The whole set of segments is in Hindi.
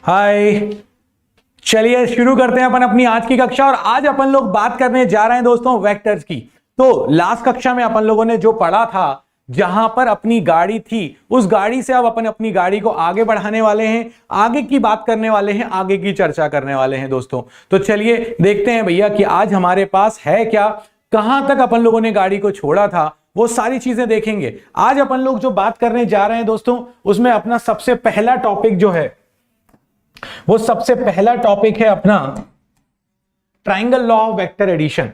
हाय, चलिए शुरू करते हैं अपन अपनी आज की कक्षा। और आज अपन लोग बात करने जा रहे हैं दोस्तों वेक्टर्स की। तो लास्ट कक्षा में अपन लोगों ने जो पढ़ा था, जहां पर अपनी गाड़ी थी, उस गाड़ी से अब अपन अपनी गाड़ी को आगे बढ़ाने वाले हैं, आगे की बात करने वाले हैं, आगे की चर्चा करने वाले हैं दोस्तों। तो चलिए देखते हैं भैया कि आज हमारे पास है क्या, कहां तक अपन लोगों ने गाड़ी को छोड़ा था, वो सारी चीजें देखेंगे। आज अपन लोग जो बात करने जा रहे हैं दोस्तों, उसमें अपना सबसे पहला टॉपिक जो है, वो सबसे पहला टॉपिक है अपना triangle law of vector addition.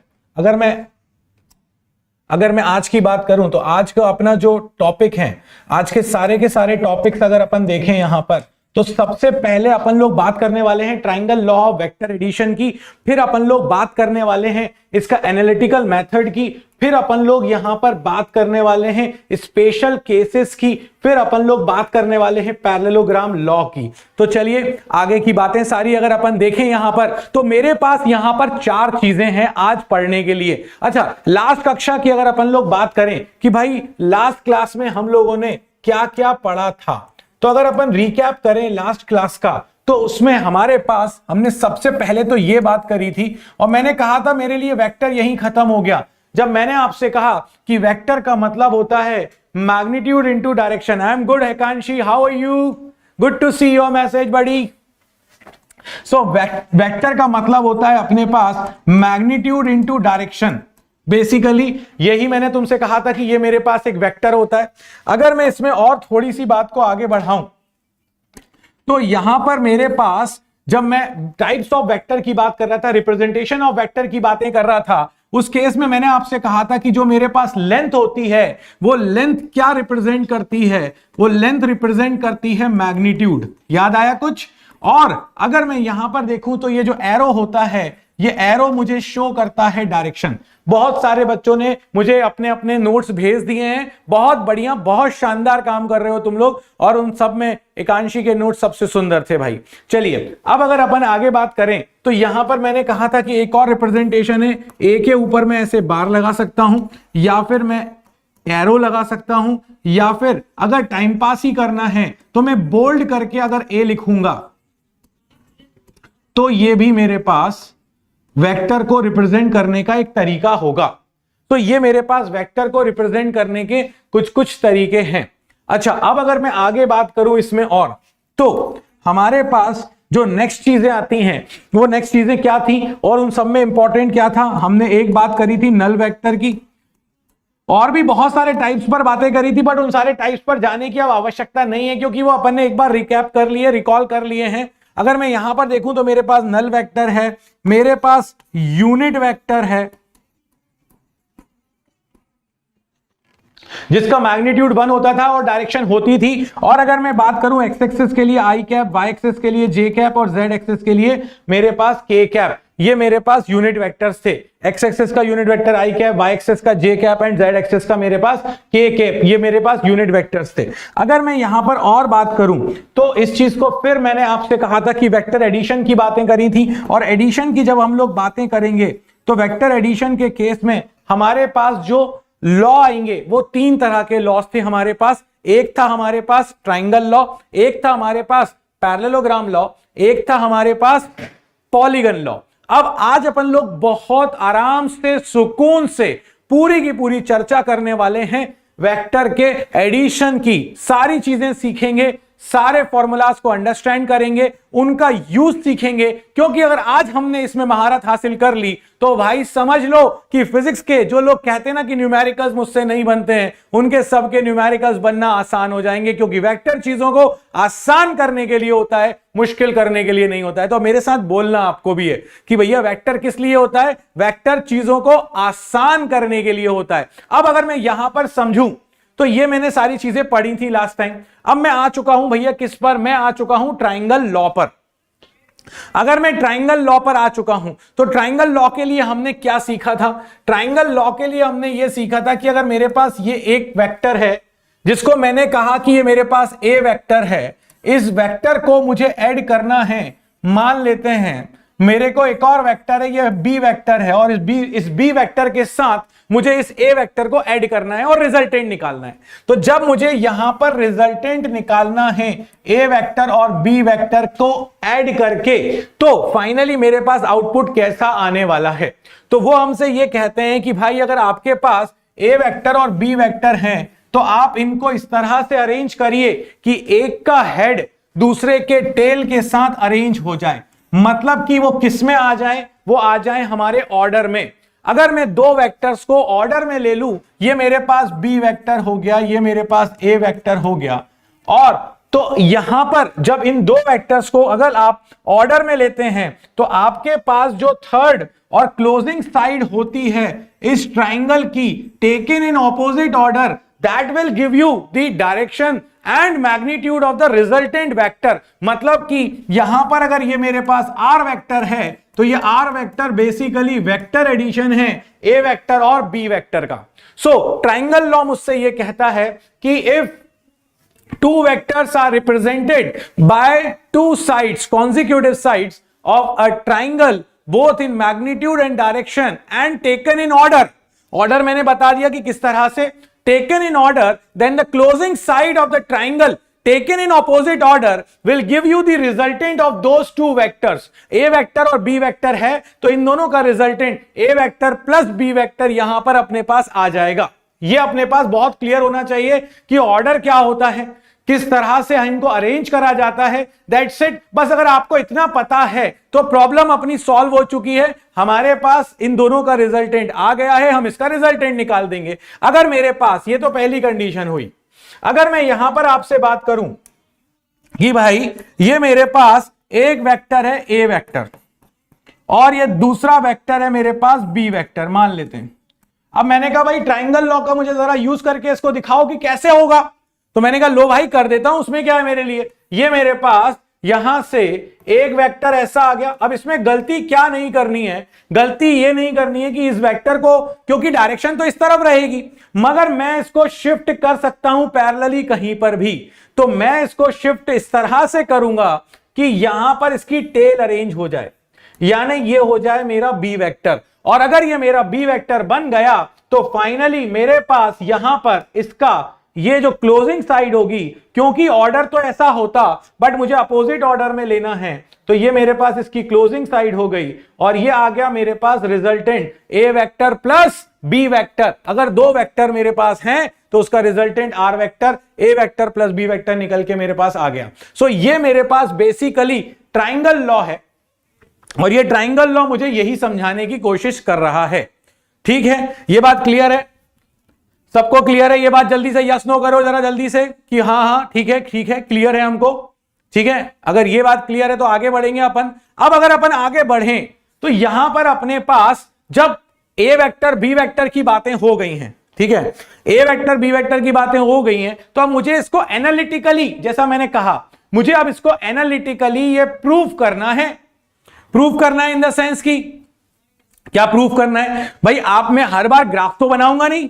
अगर मैं आज की बात करूं तो आज का अपना जो टॉपिक है, आज के सारे टॉपिक्स अगर अपन देखें यहां पर, तो सबसे पहले अपन लोग बात करने वाले हैं triangle law of vector addition की। फिर अपन लोग बात करने वाले हैं इसका एनालिटिकल मेथड की। फिर अपन लोग यहां पर बात करने वाले हैं स्पेशल केसेस की। फिर अपन लोग बात करने वाले हैं पैरेललोग्राम लॉ की। तो चलिए आगे की बातें सारी अगर अपन देखें यहां पर, तो मेरे पास यहां पर 4 चीजें हैं आज पढ़ने के लिए। अच्छा, लास्ट कक्षा की अगर अपन लोग बात करें कि भाई लास्ट क्लास में हम लोगों ने क्या क्या पढ़ा था, तो अगर अपन रिकैप करें लास्ट क्लास का, तो उसमें हमारे पास हमने सबसे पहले तो ये बात करी थी, और मैंने कहा था मेरे लिए वेक्टर यहीं खत्म हो गया जब मैंने आपसे कहा कि वेक्टर का मतलब होता है magnitude into direction. I am good Ekanshi, how are you? Good to see your message buddy. So vector का मतलब होता है अपने पास मैग्नीट्यूड इनटू डायरेक्शन। बेसिकली यही मैंने तुमसे कहा था कि ये मेरे पास एक वेक्टर होता है। अगर मैं इसमें और थोड़ी सी बात को आगे बढ़ाऊं, तो यहां पर मेरे पास, जब मैं टाइप्स ऑफ वेक्टर की बात कर रहा था, रिप्रेजेंटेशन ऑफ वेक्टर की बातें कर रहा था, उस केस में मैंने आपसे कहा था कि जो मेरे पास लेंथ होती है, वो लेंथ क्या रिप्रेजेंट करती है? वो लेंथ रिप्रेजेंट करती है मैग्नीट्यूड। याद आया कुछ? और अगर मैं यहां पर देखूं तो ये जो एरो होता है, ये एरो मुझे शो करता है डायरेक्शन। बहुत सारे बच्चों ने मुझे अपने अपने नोट्स भेज दिए हैं, बहुत बढ़िया, बहुत शानदार काम कर रहे हो तुम लोग, और उन सब में एकांशी के नोट्स सबसे सुंदर थे भाई। चलिए अब अगर अपन आगे बात करें, तो यहां पर मैंने कहा था कि एक और रिप्रेजेंटेशन है। ए के ऊपर मैं ऐसे बार लगा सकता हूं, या फिर मैं एरो लगा सकता हूं, या फिर अगर टाइम पास ही करना है तो मैं बोल्ड करके अगर ए लिखूंगा, तो ये भी मेरे पास वेक्टर को रिप्रेजेंट करने का एक तरीका होगा। तो ये मेरे पास वेक्टर को रिप्रेजेंट करने के कुछ कुछ तरीके हैं। अच्छा, अब अगर मैं आगे बात करूं इसमें और, तो हमारे पास जो नेक्स्ट चीजें आती हैं, वो नेक्स्ट चीजें क्या थी, और उन सब में इंपॉर्टेंट क्या था? हमने एक बात करी थी नल वेक्टर की, और भी बहुत सारे टाइप्स पर बातें करी थी, बट उन सारे टाइप्स पर जाने की अब आवश्यकता नहीं है, क्योंकि वो अपन ने एक बार रिकैप कर लिए, रिकॉल कर लिए हैं। अगर मैं यहां पर देखूं तो मेरे पास नल वेक्टर है, मेरे पास यूनिट वेक्टर है जिसका मैग्नीट्यूड 1 होता था और डायरेक्शन होती थी। और अगर मैं बात करूं एक्स एक्सिस के लिए आई कैप, वाई एक्सिस के लिए जे कैप, और जेड एक्सिस के लिए मेरे पास के कैप, ये मेरे पास यूनिट वेक्टर्स थे। एक्स एक्सिस का यूनिट वेक्टर आई कैप, वाई एक्सिस का जे कैप, एंड जेड एक्सिस का मेरे पास के कैप, ये मेरे पास यूनिट वेक्टर्स थे। अगर मैं यहां पर और बात करूं, तो इस चीज को फिर मैंने आपसे कहा था कि वेक्टर एडिशन की बातें करी थी, और एडिशन की जब हम लोग बातें करेंगे, तो वेक्टर एडिशन के केस में हमारे पास जो लॉ आएंगे, वो 3 तरह के लॉस थे हमारे पास। एक था हमारे पास ट्राइंगल लॉ, एक था हमारे पास पैरेललोग्राम लॉ, एक था हमारे पास पॉलीगन लॉ। अब आज अपन लोग बहुत आराम से, सुकून से पूरी की पूरी चर्चा करने वाले हैं वेक्टर के एडिशन की। सारी चीजें सीखेंगे, सारे फॉर्मूलाज को अंडरस्टैंड करेंगे, उनका यूज सीखेंगे, क्योंकि अगर आज हमने इसमें महारत हासिल कर ली, तो भाई समझ लो कि फिजिक्स के जो लोग कहते हैं ना कि न्यूमेरिकल्स मुझसे नहीं बनते हैं, उनके सबके न्यूमेरिकल्स बनना आसान हो जाएंगे, क्योंकि वेक्टर चीजों को आसान करने के लिए होता है, मुश्किल करने के लिए नहीं होता है। तो मेरे साथ बोलना आपको भी है कि भैया वेक्टर किस लिए होता है? वेक्टर चीजों को आसान करने के लिए होता है। अब अगर मैं यहां पर समझूं, तो ये मैंने सारी चीजें पढ़ी थी लास्ट टाइम। अब मैं आ चुका हूं भैया किस पर? मैं आ चुका हूं ट्राइंगल लॉ पर। अगर मैं ट्राइंगल लॉ पर आ चुका हूं, तो ट्राइंगल लॉ के लिए हमने क्या सीखा था? ट्राइंगल लॉ के लिए हमने यह सीखा था कि अगर मेरे पास ये एक वेक्टर है, जिसको मैंने कहा कि ये मेरे पास ए वेक्टर है, इस वेक्टर को मुझे ऐड करना है। मान लेते हैं मेरे को एक और वेक्टर है, ये बी वेक्टर है, और इस बी वेक्टर के साथ मुझे इस ए वेक्टर को ऐड करना है और रिजल्टेंट निकालना है। तो जब मुझे यहां पर रिजल्टेंट निकालना है ए वेक्टर और बी वेक्टर को ऐड करके, तो फाइनली मेरे पास आउटपुट कैसा आने वाला है। तो वो हमसे ये कहते हैं कि भाई अगर आपके पास ए वेक्टर और बी वेक्टर हैं तो आप इनको इस तरह से अरेंज करिए कि एक का हेड दूसरे के टेल के साथ अरेंज हो जाए, मतलब कि वो किस में आ जाए, वो आ जाए हमारे ऑर्डर में। अगर मैं दो वेक्टर्स को ऑर्डर में ले लूं, ये मेरे पास बी वेक्टर हो गया, ये मेरे पास ए वेक्टर हो गया, और तो यहां पर जब इन दो वेक्टर्स को अगर आप ऑर्डर में लेते हैं तो आपके पास जो थर्ड और क्लोजिंग साइड होती है इस ट्राइंगल की, taken in opposite order, that will give you the direction and magnitude of the resultant vector. मतलब कि यहां पर अगर ये मेरे पास आर वेक्टर है तो ये R vector basically vector addition है ए वेक्टर और बी वेक्टर का। सो ट्राइंगल लॉ मुझसे ये कहता है कि if two vectors are represented by two sides, consecutive sides of a triangle, both in magnitude and direction and taken in order. Order मैंने बता दिया कि किस तरह से, taken in order, then the closing side of the triangle taken in opposite order will give you the resultant of those two vectors. A vector और B vector है तो इन दोनों का resultant A vector plus B vector यहां पर अपने पास आ जाएगा। ये अपने पास बहुत क्लियर होना चाहिए कि ऑर्डर क्या होता है, किस तरह से इनको अरेंज करा जाता है। That's it. बस अगर आपको इतना पता है तो प्रॉब्लम अपनी सॉल्व हो चुकी है। हमारे पास इन दोनों का रिजल्टेंट आ गया है, हम इसका रिजल्टेंट निकाल देंगे। अगर मेरे पास, ये तो पहली कंडीशन हुई, अगर मैं यहां पर आपसे बात करूं कि भाई ये मेरे पास एक वेक्टर है ए वेक्टर और ये दूसरा वेक्टर है मेरे पास बी वेक्टर, मान लेते हैं। अब मैंने कहा भाई ट्राइंगल लॉ का मुझे जरा यूज करके इसको दिखाओ कि कैसे होगा। तो मैंने कहा लो भाई कर देता हूं, उसमें क्या है मेरे लिए। ये मेरे पास यहां से एक वेक्टर ऐसा आ गया। अब इसमें गलती क्या नहीं करनी है, गलती ये नहीं करनी है कि इस वेक्टर को, क्योंकि डायरेक्शन तो इस तरफ रहेगी, मगर मैं इसको शिफ्ट कर सकता हूं पैरेलली कहीं पर भी। तो मैं इसको शिफ्ट इस तरह से करूंगा कि यहां पर इसकी टेल अरेंज हो जाए, यानी ये हो जाए मेरा बी वेक्टर। और अगर ये मेरा बी वेक्टर बन गया तो फाइनली मेरे पास यहां पर इसका ये जो क्लोजिंग साइड होगी, क्योंकि ऑर्डर तो ऐसा होता बट मुझे अपोजिट ऑर्डर में लेना है, तो ये मेरे पास इसकी क्लोजिंग साइड हो गई और ये आ गया मेरे पास resultant A vector plus B vector. अगर दो वेक्टर मेरे पास हैं तो उसका रिजल्टेंट आर वेक्टर, ए वेक्टर प्लस बी वेक्टर निकल के मेरे पास आ गया। सो ये मेरे पास बेसिकली ट्राइंगल लॉ है और ये ट्राइंगल लॉ मुझे यही समझाने की कोशिश कर रहा है। ठीक है, ये बात क्लियर है, सबको क्लियर है ये बात? जल्दी से यस नो करो जरा जल्दी से कि हाँ हाँ ठीक है क्लियर है हमको। ठीक है, अगर ये बात क्लियर है तो आगे बढ़ेंगे अपन। अब अगर अपन आगे बढ़ें तो यहां पर अपने पास जब ए वेक्टर बी वेक्टर की बातें हो गई हैं, ठीक है, ए वेक्टर बी वेक्टर की बातें हो गई हैं, तो अब मुझे इसको एनालिटिकली, जैसा मैंने कहा, मुझे अब इसको एनालिटिकली ये प्रूव करना है। प्रूव करना है इन द सेंस की क्या प्रूव करना है भाई? आप मैं हर बार ग्राफ तो बनाऊंगा नहीं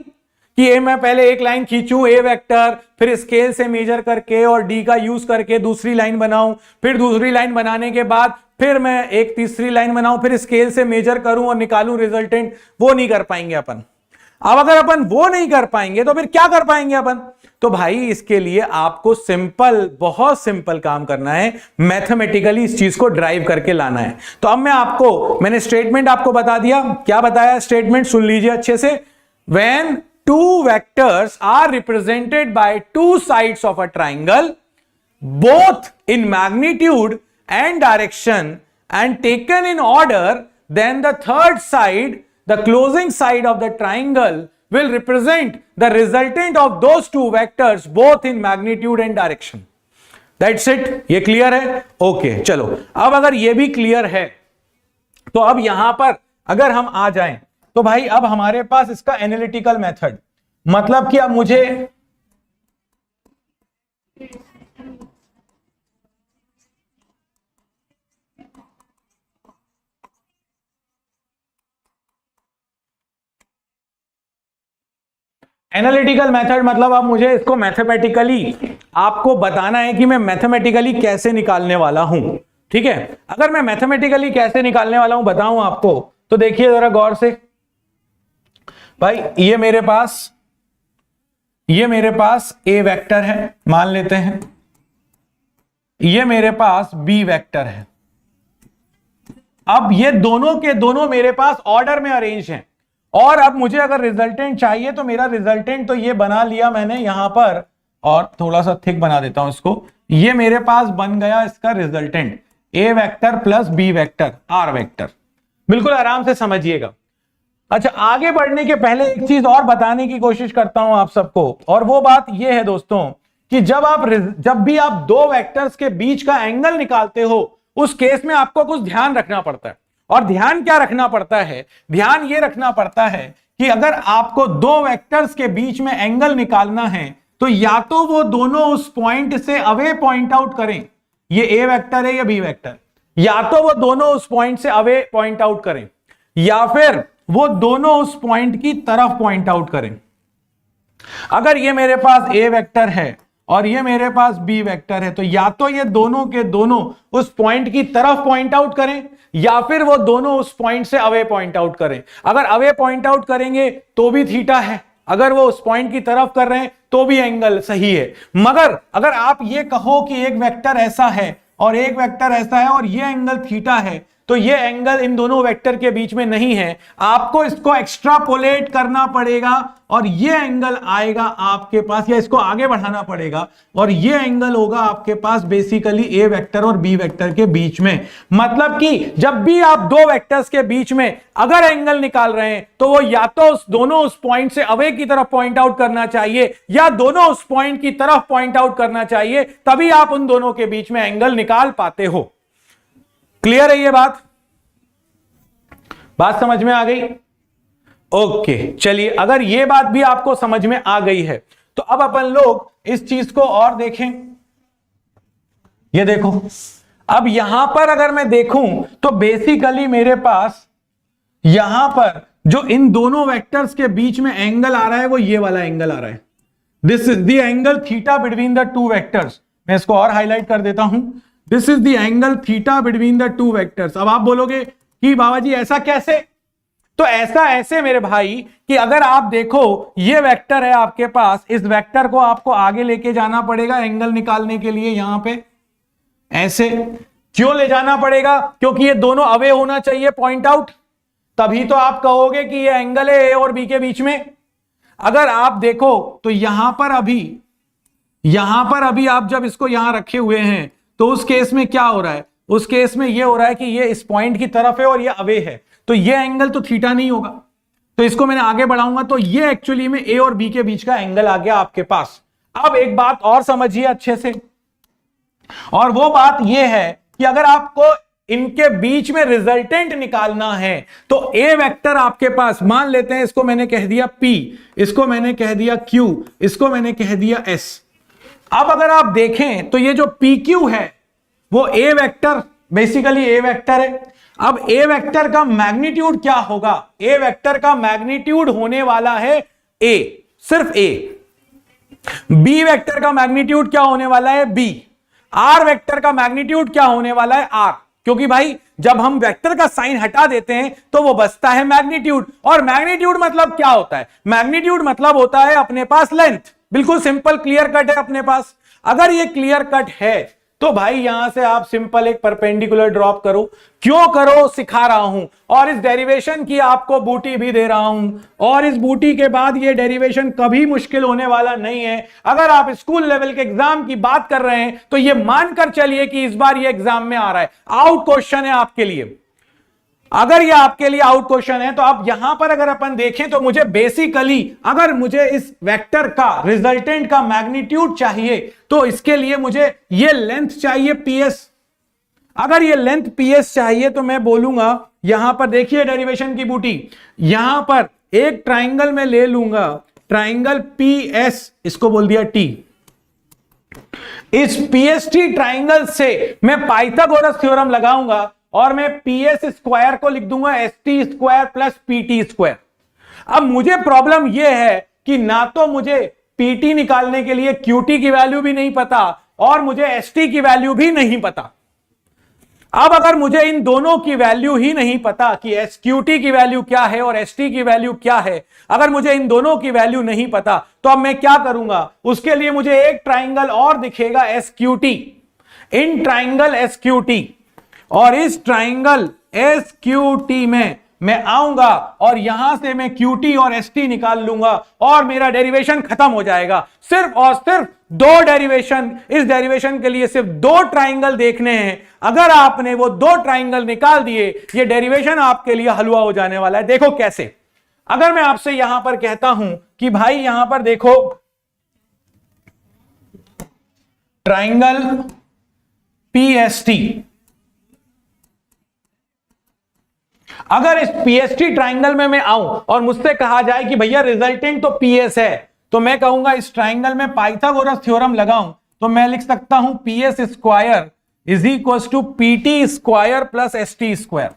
कि मैं पहले एक लाइन खींचूं ए वेक्टर, फिर स्केल से मेजर करके और डी का यूज करके दूसरी लाइन बनाऊं, फिर दूसरी लाइन बनाने के बाद फिर मैं एक तीसरी लाइन बनाऊं, फिर स्केल से मेजर करूं और निकालूं रिजल्टेंट। वो नहीं कर पाएंगे अपन। अब अगर अपन वो नहीं कर पाएंगे तो फिर क्या कर पाएंगे अपन? तो भाई इसके लिए आपको सिंपल, बहुत सिंपल काम करना है, मैथमेटिकली इस चीज को ड्राइव करके लाना है। तो अब मैंने स्टेटमेंट आपको बता दिया। क्या बताया स्टेटमेंट? सुन लीजिए अच्छे से। When two vectors are represented by two sides of a triangle, both in magnitude and direction and taken in order, then the third side, the closing side of the triangle, will represent the resultant of those two vectors both in magnitude and direction. That's it. ये क्लियर है? ओके, चलो अब अगर ये भी क्लियर है तो अब यहां पर अगर हम आ जाएं तो भाई अब हमारे पास इसका एनालिटिकल मेथड, मतलब कि अब मुझे एनालिटिकल मेथड, मतलब अब मुझे इसको मैथमेटिकली आपको बताना है कि मैं मैथमेटिकली कैसे निकालने वाला हूं। ठीक है, अगर मैं मैथमेटिकली कैसे निकालने वाला हूं बताऊं आपको, तो देखिए जरा गौर से भाई ये मेरे पास ए वेक्टर है, मान लेते हैं ये मेरे पास बी वेक्टर है। अब ये दोनों के दोनों मेरे पास ऑर्डर में अरेंज हैं, और अब मुझे अगर रिजल्टेंट चाहिए तो मेरा रिजल्टेंट तो ये बना लिया मैंने यहां पर, और थोड़ा सा थिक बना देता हूं इसको। ये मेरे पास बन गया इसका resultant, A vector plus B vector R vector. बिल्कुल आराम से समझिएगा। अच्छा, आगे बढ़ने के पहले एक चीज और बताने की कोशिश करता हूं आप सबको, और वो बात ये है दोस्तों कि जब भी आप दो वेक्टर्स के बीच का एंगल निकालते हो, उस केस में आपको कुछ ध्यान रखना पड़ता है। और ध्यान क्या रखना पड़ता है? ध्यान ये रखना पड़ता है कि अगर आपको दो वेक्टर्स के बीच में एंगल निकालना है तो या तो वो दोनों उस पॉइंट से अवे पॉइंट आउट करें, ये ए वेक्टर है या बी वेक्टर, या तो वो दोनों उस पॉइंट से अवे पॉइंट आउट करें, या फिर वो दोनों उस पॉइंट की तरफ पॉइंट आउट करें। अगर ये मेरे पास ए वेक्टर है और ये मेरे पास बी वेक्टर है, तो या तो ये दोनों के दोनों उस पॉइंट की तरफ पॉइंट आउट करें, या फिर वो दोनों उस पॉइंट से अवे पॉइंट आउट करें। अगर अवे पॉइंट आउट करेंगे तो भी थीटा है, अगर वो उस पॉइंट की तरफ कर रहे हैं तो भी एंगल सही है। मगर अगर आप ये कहो कि एक वेक्टर ऐसा है और एक वेक्टर ऐसा है और ये एंगल थीटा है, तो ये एंगल इन दोनों वेक्टर के बीच में नहीं है, आपको इसको एक्स्ट्रापोलेट करना पड़ेगा और ये एंगल आएगा आपके पास, या इसको आगे बढ़ाना पड़ेगा और ये एंगल होगा आपके पास बेसिकली ए वेक्टर और बी वेक्टर के बीच में। मतलब कि जब भी आप दो वेक्टर्स के बीच में अगर एंगल निकाल रहे हैं तो वो या तो दोनों उस पॉइंट से अवे की तरफ पॉइंट आउट करना चाहिए, या दोनों उस पॉइंट की तरफ पॉइंट आउट करना चाहिए, तभी आप उन दोनों के बीच में एंगल निकाल पाते हो। क्लियर है ये बात समझ में आ गई? ओके, चलिए, अगर ये बात भी आपको समझ में आ गई है तो अब अपन लोग इस चीज को और देखें। ये देखो, अब यहां पर अगर मैं देखूं तो बेसिकली मेरे पास यहां पर जो इन दोनों वेक्टर्स के बीच में एंगल आ रहा है वो ये वाला एंगल आ रहा है। This is the angle theta between the two vectors. मैं इसको और हाईलाइट कर देता हूं। This is the angle theta between the two vectors. अब आप बोलोगे कि बाबा जी ऐसा कैसे? तो ऐसा ऐसे मेरे भाई कि अगर आप देखो ये वेक्टर है आपके पास, इस वेक्टर को आपको आगे लेके जाना पड़ेगा एंगल निकालने के लिए। यहां पे ऐसे क्यों ले जाना पड़ेगा? क्योंकि ये दोनों अवे होना चाहिए पॉइंट आउट, तभी तो आप कहोगे कि ये एंगल है ए और बी के बीच में। अगर आप देखो तो यहां पर अभी आप जब इसको यहां रखे हुए हैं तो उस केस में क्या हो रहा है? उस केस में ये हो रहा है कि ये इस पॉइंट की तरफ है और ये अवे है, तो ये एंगल तो थीटा नहीं होगा। तो इसको मैंने आगे बढ़ाऊंगा तो ये एक्चुअली में ए और बी के बीच का एंगल आ गया आपके पास। अब एक बात और समझिए अच्छे से, और वो बात ये है कि अगर आपको इनके बीच में रिजल्टेंट निकालना है तो ए वेक्टर आपके पास, मान लेते हैं इसको मैंने कह दिया P, इसको मैंने कह दिया Q, इसको मैंने कह दिया S। अब अगर आप देखें तो ये जो PQ है वो ए वेक्टर, बेसिकली ए वेक्टर है। अब ए वेक्टर का मैग्नीट्यूड क्या होगा? ए वेक्टर का मैग्नीट्यूड होने वाला है ए, सिर्फ ए। बी वेक्टर का मैग्नीट्यूड क्या होने वाला है? बी। आर वेक्टर का मैग्नीट्यूड क्या होने वाला है? आर। क्योंकि भाई जब हम वेक्टर का साइन हटा देते हैं तो वो बचता है मैग्नीट्यूड, और मैग्नीट्यूड मतलब क्या होता है? मैग्नीट्यूड मतलब होता है अपने पास लेंथ। बिल्कुल सिंपल, क्लियर कट है अपने पास। अगर ये क्लियर कट है तो भाई यहां से आप सिंपल एक परपेंडिकुलर ड्रॉप करो। क्यों करो? सिखा रहा हूं, और इस डेरिवेशन की आपको बूटी भी दे रहा हूं, और इस बूटी के बाद ये डेरिवेशन कभी मुश्किल होने वाला नहीं है। अगर आप स्कूल लेवल के एग्जाम की बात कर रहे हैं तो ये मानकर चलिए कि इस बार ये एग्जाम में आ रहा है, आउट क्वेश्चन है आपके लिए। अगर ये आपके लिए आउट क्वेश्चन है तो अब यहां पर अगर अपन देखें तो मुझे बेसिकली, अगर मुझे इस वेक्टर का रिजल्टेंट का मैग्नीट्यूड चाहिए तो इसके लिए मुझे ये लेंथ चाहिए PS। अगर ये लेंथ PS चाहिए तो मैं बोलूंगा, यहां पर देखिए डेरिवेशन की बूटी, यहां पर एक ट्राइंगल में ले लूंगा, ट्राइंगल PS, इसको बोल दिया T। इस PST ट्राइंगल से मैं पाइथागोरस थ्योरम लगाऊंगा और मैं PS स्क्वायर को लिख दूंगा ST square plus PT square. अब मुझे प्रॉब्लम यह है कि ना तो मुझे PT निकालने के लिए QT की वैल्यू भी नहीं पता और मुझे ST की वैल्यू भी नहीं पता। अब अगर मुझे इन दोनों की वैल्यू ही नहीं पता कि SQT की वैल्यू क्या है और ST की वैल्यू क्या है, अगर मुझे इन दोनों की वैल्यू नहीं पता तो अब मैं क्या करूंगा, उसके लिए मुझे एक ट्राइंगल और दिखेगा SQT, इन ट्राइंगल SQT, और इस ट्राइंगल SQT में मैं आऊंगा और यहां से मैं QT और ST निकाल लूंगा और मेरा डेरिवेशन खत्म हो जाएगा। सिर्फ और सिर्फ दो डेरिवेशन, इस डेरिवेशन के लिए सिर्फ दो ट्राइंगल देखने हैं। अगर आपने वो दो ट्राइंगल निकाल दिए, ये डेरिवेशन आपके लिए हलवा हो जाने वाला है। देखो कैसे, अगर मैं आपसे यहां पर कहता हूं कि भाई यहां पर देखो ट्राइंगल PST, अगर इस PST ट्राइंगल में मैं आऊं और मुझसे कहा जाए कि भैया रिजल्टेंट तो PS है, तो मैं कहूंगा इस ट्राइंगल में पाइथागोरस थ्योरम लगाऊं तो मैं लिख सकता हूं PS square is equal to PT square plus ST square.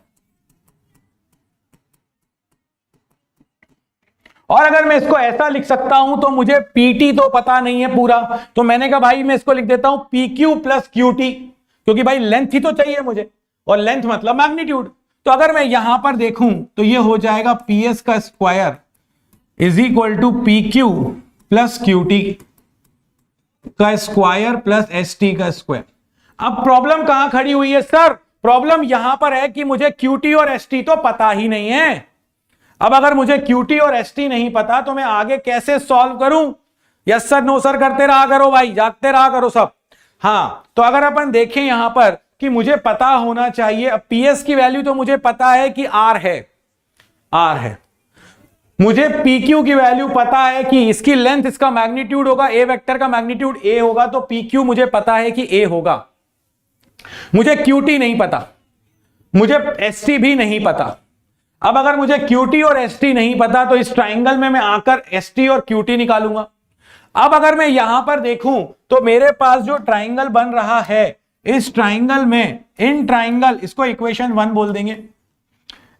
और अगर मैं इसको ऐसा लिख सकता हूं तो मुझे PT तो पता नहीं है पूरा, तो मैंने कहा भाई मैं इसको लिख देता हूं PQ प्लस QT, क्योंकि भाई लेंथ ही तो चाहिए मुझे, और लेंथ मतलब मैग्नीट्यूड। तो अगर मैं यहां पर देखूं तो ये हो जाएगा PS का square is equal to PQ plus QT का स्क्वायर प्लस ST का स्क्वायर। अब प्रॉब्लम कहां खड़ी हुई है सर? प्रॉब्लम यहां पर है कि मुझे QT और ST तो पता ही नहीं है। अब अगर मुझे QT और ST नहीं पता तो मैं आगे कैसे सॉल्व करूं? यस सर नो सर करते रहा करो भाई, जागते रहा करो सब। हां, तो अगर अपन देखें यहां पर कि मुझे पता होना चाहिए, अब PS की वैल्यू तो मुझे पता है कि R है, मुझे PQ की वैल्यू पता है कि इसकी लेंथ, इसका मैग्नीट्यूड होगा, A वेक्टर का मैग्नीट्यूड A होगा, तो PQ मुझे पता है कि A होगा। मुझे QT नहीं पता, मुझे ST भी नहीं पता। अब अगर मुझे QT और ST नहीं पता तो इस ट्राइंगल में मैं आकर ST और QT निकालूंगा। अब अगर मैं यहां पर देखूं तो मेरे पास जो ट्राइंगल बन रहा है, इस ट्राइंगल में, इन ट्राइंगल, इसको इक्वेशन 1 बोल देंगे।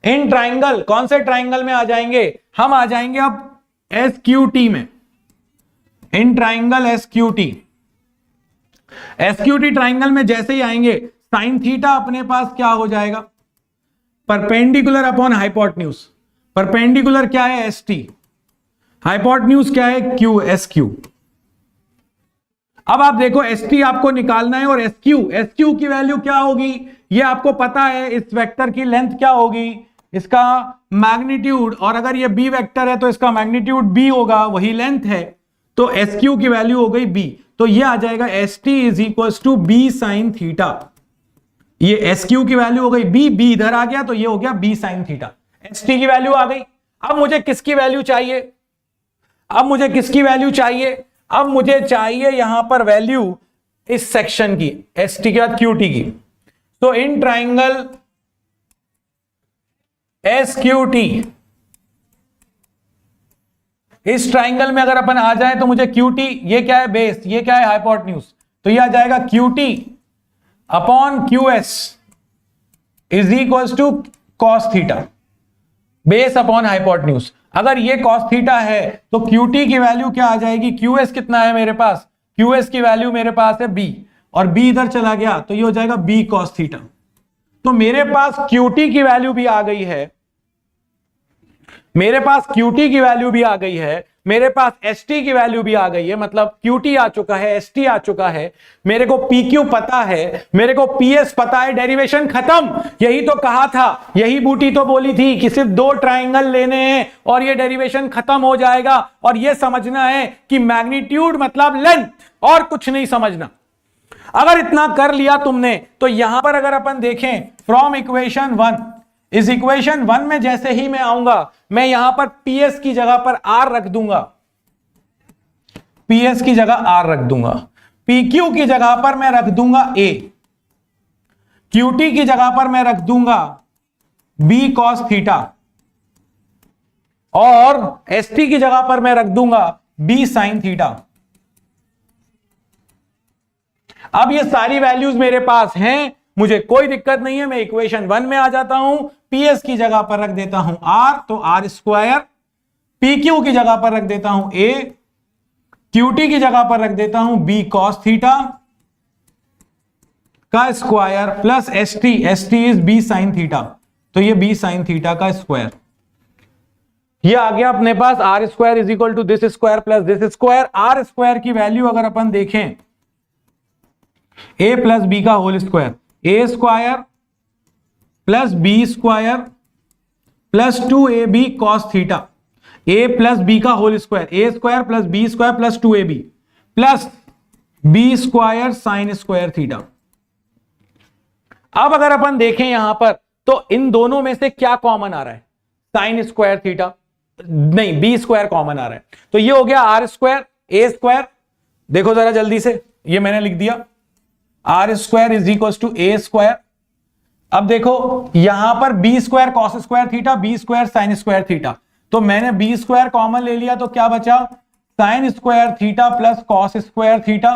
इन ट्राइंगल, कौन से ट्राइंगल में आ जाएंगे? हम आ जाएंगे अब SQT में, in triangle SQT। SQT triangle में जैसे ही आएंगे, साइन थीटा अपने पास क्या हो जाएगा? Perpendicular upon hypotenuse. परपेंडिकुलर क्या है? ST, हाइपोटेन्यूज क्या है? SQ। अब आप देखो ST आपको निकालना है और SQ की वैल्यू क्या होगी ये आपको पता है। इस वेक्टर की लेंथ क्या होगी? इसका मैग्नीट्यूड, और अगर ये B वेक्टर है तो इसका मैग्नीट्यूड B होगा, वही लेंथ है, तो SQ की वैल्यू हो गई B। तो ये आ जाएगा ST is equal to B sine theta. ये SQ की वैल्यू हो गई B इधर आ गया तो ये हो गया B साइन थीटा। ST की वैल्यू आ गई। अब मुझे किसकी वैल्यू चाहिए? अब मुझे चाहिए यहां पर वैल्यू इस सेक्शन की, ST के बाद QT की। तो इन ट्राइंगल SQT, इस ट्राइंगल में अगर अपन आ जाए तो मुझे QT, ये क्या है? बेस, ये क्या है? हाइपोटेन्यूज, तो ये आ जाएगा QT upon QS is equal to cos theta, base upon hypotenuse. अगर ये कॉस थीटा है तो QT की वैल्यू क्या आ जाएगी? QS कितना है मेरे पास? QS की वैल्यू मेरे पास है B, और B इधर चला गया तो ये हो जाएगा B कॉस थीटा। तो मेरे पास QT की वैल्यू भी आ गई है, मेरे पास QT की वैल्यू भी आ गई है, मेरे पास ST की वैल्यू भी आ गई है, मतलब QT आ चुका है, ST आ चुका है, मेरे को PQ पता है, मेरे को PS पता है, डेरिवेशन खत्म। यही तो कहा था, यही बूटी तो बोली थी कि सिर्फ दो ट्राइंगल लेने हैं और ये डेरिवेशन खत्म हो जाएगा, और ये समझना है कि मैग्नीट्यूड मतलब लेंथ, और कुछ नहीं समझना। अगर इतना कर लिया तुमने तो यहां पर अगर अपन देखें फ्रॉम इक्वेशन 1, इस इक्वेशन 1 में जैसे ही मैं आऊंगा, मैं यहां पर PS की जगह पर R रख दूंगा, PS की जगह R रख दूंगा, PQ की जगह पर मैं रख दूंगा A, QT की जगह पर मैं रख दूंगा B cos थीटा, और ST की जगह पर मैं रख दूंगा B sin थीटा। अब ये सारी वैल्यूज मेरे पास हैं, मुझे कोई दिक्कत नहीं है, मैं इक्वेशन 1 में आ जाता हूं, PS की जगह पर रख देता हूं R, तो R स्क्वायर, PQ की जगह पर रख देता हूं A, QT की जगह पर रख देता हूं B cos थीटा का square plus S T is B sine theta, तो ये बी साइन थीटा का स्क्वायर। ये आ गया अपने पास R square is equal to this square plus this square. R square की वैल्यू अगर अपन देखें ए प्लस बी का whole square, A square plus B square plus 2ab cos theta, A plus B का whole square, A square plus B square plus 2ab plus B square sine square theta. अब अगर अपन देखें यहां पर तो इन दोनों में से क्या कॉमन आ रहा है, साइन स्क्वायर थीटा नहीं, बी स्क्वायर कॉमन आ रहा है, तो ये हो गया आर स्क्वायर ए स्क्वायर। देखो जरा जल्दी से, ये मैंने लिख दिया R square is equal to A square. अब देखो यहां पर B square cos square theta, B square sine square theta, तो मैंने बी स्क्वायर कॉमन ले लिया, तो क्या बचा sign square theta plus cos square theta.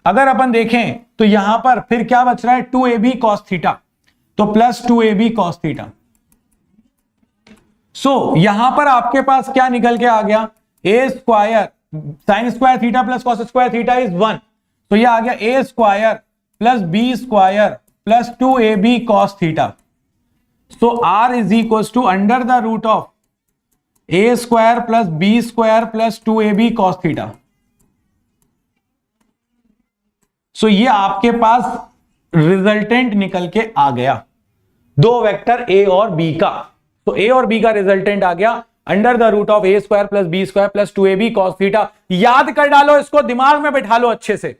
अगर अपन देखें तो यहां पर फिर क्या बच रहा है 2ab कॉस थीटा, तो plus 2ab cos theta. So यहां पर आपके पास क्या निकल के आ गया, A square sine square theta plus cos square theta is 1, तो ये आ गया A square plus B square plus 2ab cos theta. So R is equal to under the root of A square plus B square plus 2ab cos theta. So ये आपके पास रिजल्टेंट निकल के आ गया, दो वेक्टर ए और बी का। तो ए और बी का रिजल्टेंट आ गया under the root of A square plus B square plus 2ab cos theta. याद कर डालो इसको, दिमाग में बैठा लो अच्छे से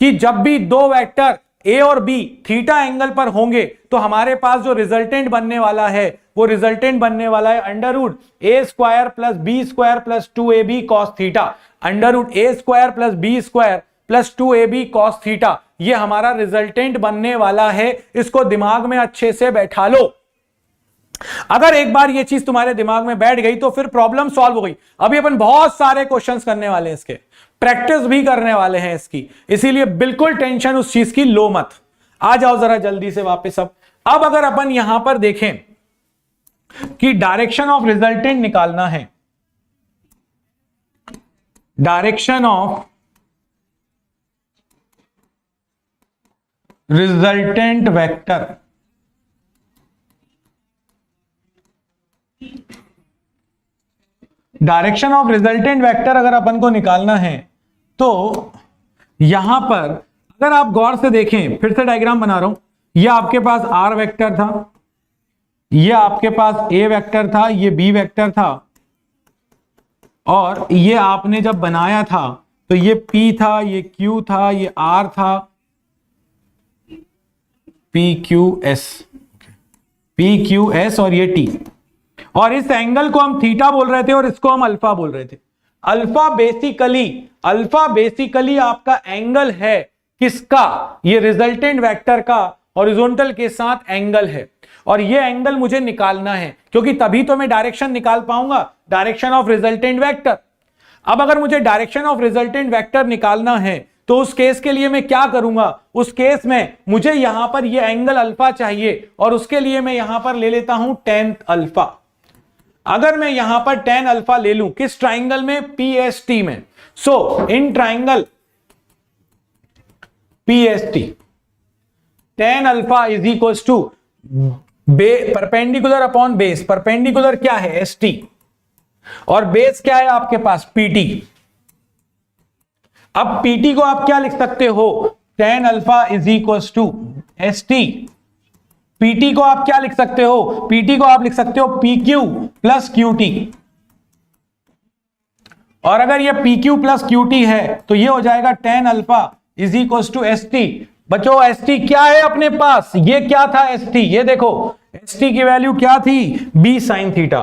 कि जब भी दो वेक्टर ए और बी थीटा एंगल पर होंगे तो हमारे पास जो रिजल्टेंट बनने वाला है वो रिजल्टेंट बनने वाला है under root A square plus B square plus 2ab cos theta, under root A square plus B square plus 2ab cos theta. ये हमारा रिजल्टेंट बनने वाला है, इसको दिमाग में अच्छे से बैठा लो। अगर एक बार ये चीज तुम्हारे दिमाग में बैठ गई तो फिर प्रॉब्लम सॉल्व हो गई। अभी अपन बहुत सारे क्वेश्चंस करने वाले हैं इसके, प्रैक्टिस भी करने वाले हैं इसकी, इसीलिए बिल्कुल टेंशन उस चीज की लो मत। आ जाओ जरा जल्दी से वापस। अब अगर अपन यहां पर देखें कि डायरेक्शन ऑफ रिजल्टेंट निकालना है, direction of resultant vector, direction of resultant vector अगर अपन को निकालना है तो यहां पर अगर आप गौर से देखें, फिर से डायग्राम बना रहा हूं, यह आपके पास आर वेक्टर था, यह आपके पास ए वेक्टर था, यह बी वेक्टर था, और ये आपने जब बनाया था तो ये P था, ये Q था, ये R था, PQS, PQS और ये T, और इस एंगल को हम थीटा बोल रहे थे और इसको हम अल्फा बोल रहे थे। अल्फा बेसिकली आपका एंगल है किसका, ये रिजल्टेंट वेक्टर का हॉरिजॉन्टल के साथ एंगल है, और ये एंगल मुझे निकालना है क्योंकि तभी तो मैं डायरेक्शन निकाल पाऊंगा, डायरेक्शन ऑफ रिजल्टेंट वेक्टर। अब अगर मुझे डायरेक्शन ऑफ रिजल्टेंट वेक्टर निकालना है तो उस केस के लिए मैं क्या करूंगा, उस केस में मुझे यहां पर ये एंगल अल्फा चाहिए, और उसके लिए मैं यहां पर ले लेता हूं tan अल्फा। अगर मैं यहां पर tan अल्फा ले लूं किस ट्राइंगल में, PST में, so in triangle PST tan alpha is equal to perpendicular upon base, perpendicular क्या है ST, और बेस क्या है आपके पास PT। अब PT को आप क्या लिख सकते हो, tan alpha is equal to ST। PT को आप क्या लिख सकते हो, PT को आप लिख सकते हो PQ प्लस QT, और अगर ये PQ प्लस QT है तो ये हो जाएगा tan alpha is equal to ST। बच्चों ST क्या है अपने पास, ये क्या था ST, ये देखो ST की वैल्यू क्या थी B साइन थीटा,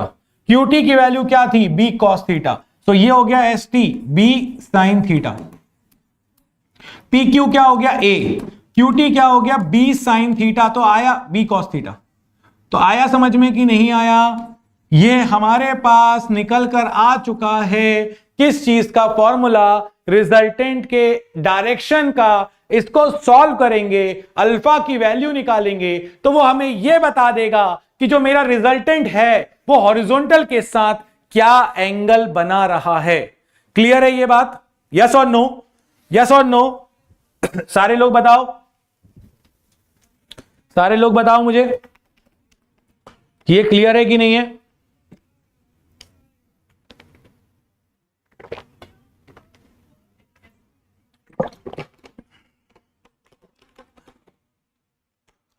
QT की वैल्यू क्या थी B कॉस थीटा, तो ये हो गया ST B sine theta. PQ क्या हो गया A, QT क्या हो गया B साइन थीटा, तो आया B कॉस थीटा। तो आया समझ में कि नहीं आया, ये हमारे पास निकल कर आ चुका है किस चीज का फॉर्मूला, रिजल्टेंट के डायरेक्शन का। इसको सॉल्व करेंगे, अल्फा की वैल्यू निकालेंगे तो वो हमें यह बता देगा कि जो मेरा रिजल्टेंट है वो हॉरिजॉन्टल के साथ क्या एंगल बना रहा है। क्लियर है ये बात, यस और नो, यस और नो, सारे लोग बताओ सारे लोग बताओ मुझे कि ये क्लियर है कि नहीं है।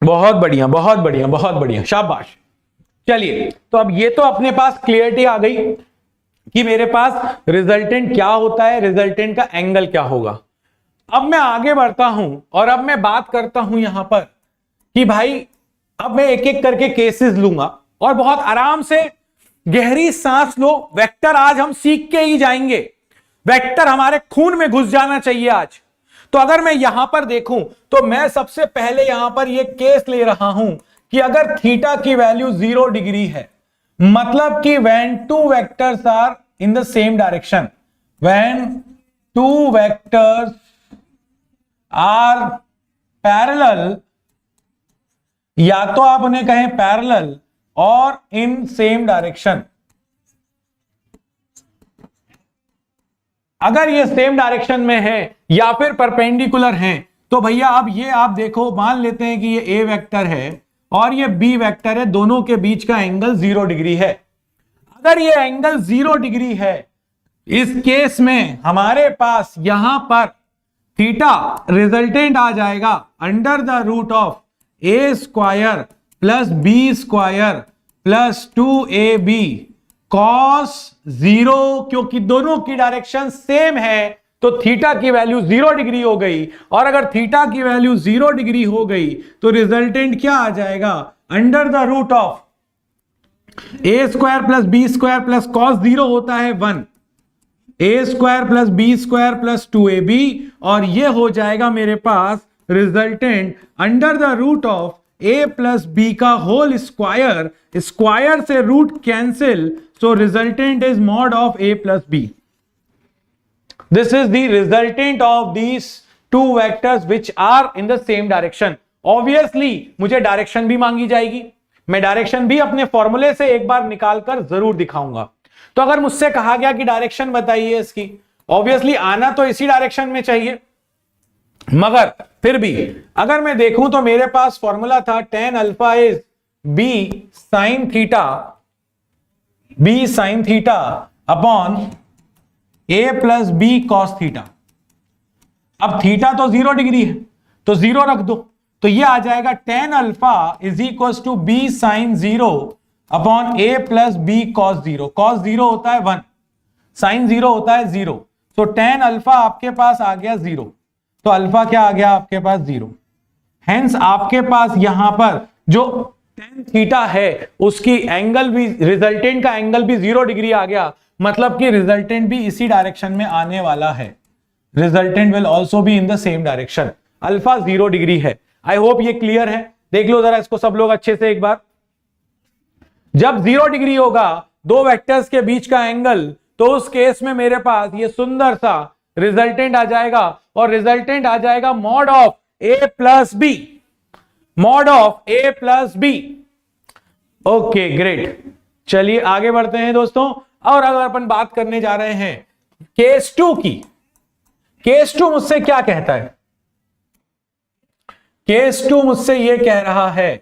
बहुत बढ़िया, बहुत बढ़िया, बहुत बढ़िया, शाबाश। चलिए, तो अब ये तो अपने पास क्लियरिटी आ गई कि मेरे पास रिजल्टेंट क्या होता है, रिजल्टेंट का एंगल क्या होगा। अब मैं आगे बढ़ता हूं और अब मैं बात करता हूं यहां पर कि भाई अब मैं एक एक करके केसेस लूंगा और बहुत आराम से गहरी सांस लो। वेक्टर आज हम सीख के ही जाएंगे, वेक्टर हमारे खून में घुस जाना चाहिए आज। तो अगर मैं यहां पर देखूं तो मैं सबसे पहले यहां पर यह केस ले रहा हूं कि अगर थीटा की वैल्यू 0 डिग्री है, मतलब कि when two vectors are in the same direction, when two vectors are parallel, या तो आप उन्हें कहें पैरेलल और इन सेम डायरेक्शन। अगर ये सेम डायरेक्शन में है या फिर परपेंडिकुलर हैं, तो भैया अब ये आप देखो, मान लेते हैं कि ये ए वेक्टर है और ये बी वेक्टर है, दोनों के बीच का एंगल 0 डिग्री है। अगर ये एंगल 0 डिग्री है, इस केस में हमारे पास यहां पर थीटा रिजल्टेंट आ जाएगा under the root of A square plus B square plus 2ab cos 0, क्योंकि दोनों की डायरेक्शन सेम है तो थीटा की वैल्यू 0 डिग्री हो गई। और अगर थीटा की वैल्यू 0 डिग्री हो गई तो रिजल्टेंट क्या आ जाएगा, under the root of A square plus B square plus cos 0 होता है 1, A square plus B square plus 2ab, और ये हो जाएगा मेरे पास resultant under the root of A plus B का होल स्क्वायर, स्क्वायर से root cancel, so resultant is mod of A plus B. This is the resultant of these two vectors which are in the same direction. Obviously मुझे डायरेक्शन भी मांगी जाएगी, मैं डायरेक्शन भी अपने फॉर्मूले से एक बार निकालकर जरूर दिखाऊंगा। तो अगर मुझसे कहा गया कि डायरेक्शन बताइए इसकी, ऑब्वियसली आना तो इसी डायरेक्शन में चाहिए, मगर फिर भी अगर मैं देखूं तो मेरे पास फॉर्मूला था tan alpha is b sin theta upon a plus B cos theta. अब थीटा तो 0 डिग्री है तो 0 रख दो, तो ये आ जाएगा tan alpha is equal to b sin 0 upon a plus B cos 0। Cos 0 होता है 1, sin 0 होता है 0, तो tan अल्फा आपके पास आ गया 0, तो अल्फा क्या आ गया आपके पास 0। हेंस आपके पास यहां पर जो tan थीटा है उसकी एंगल भी, रिजल्टेंट का एंगल भी 0 डिग्री आ गया, मतलब कि रिजल्टेंट भी इसी डायरेक्शन में आने वाला है। Resultant will also be in the same direction. Alpha 0 degree है। आई होप ये क्लियर है। देख लो जरा इसको सब लोग अच्छे से एक बार। जब 0 डिग्री होगा दो वेक्टर्स के बीच का एंगल, तो उस केस में मेरे पास ये सुंदर सा रिजल्टेंट आ जाएगा, और रिजल्टेंट आ जाएगा mod of A plus B, mod of A plus B. Okay great, चलिए आगे बढ़ते हैं दोस्तों। और अगर अपन बात करने जा रहे हैं केस 2 की, केस 2 मुझसे क्या कहता है, केस 2 मुझसे यह कह रहा है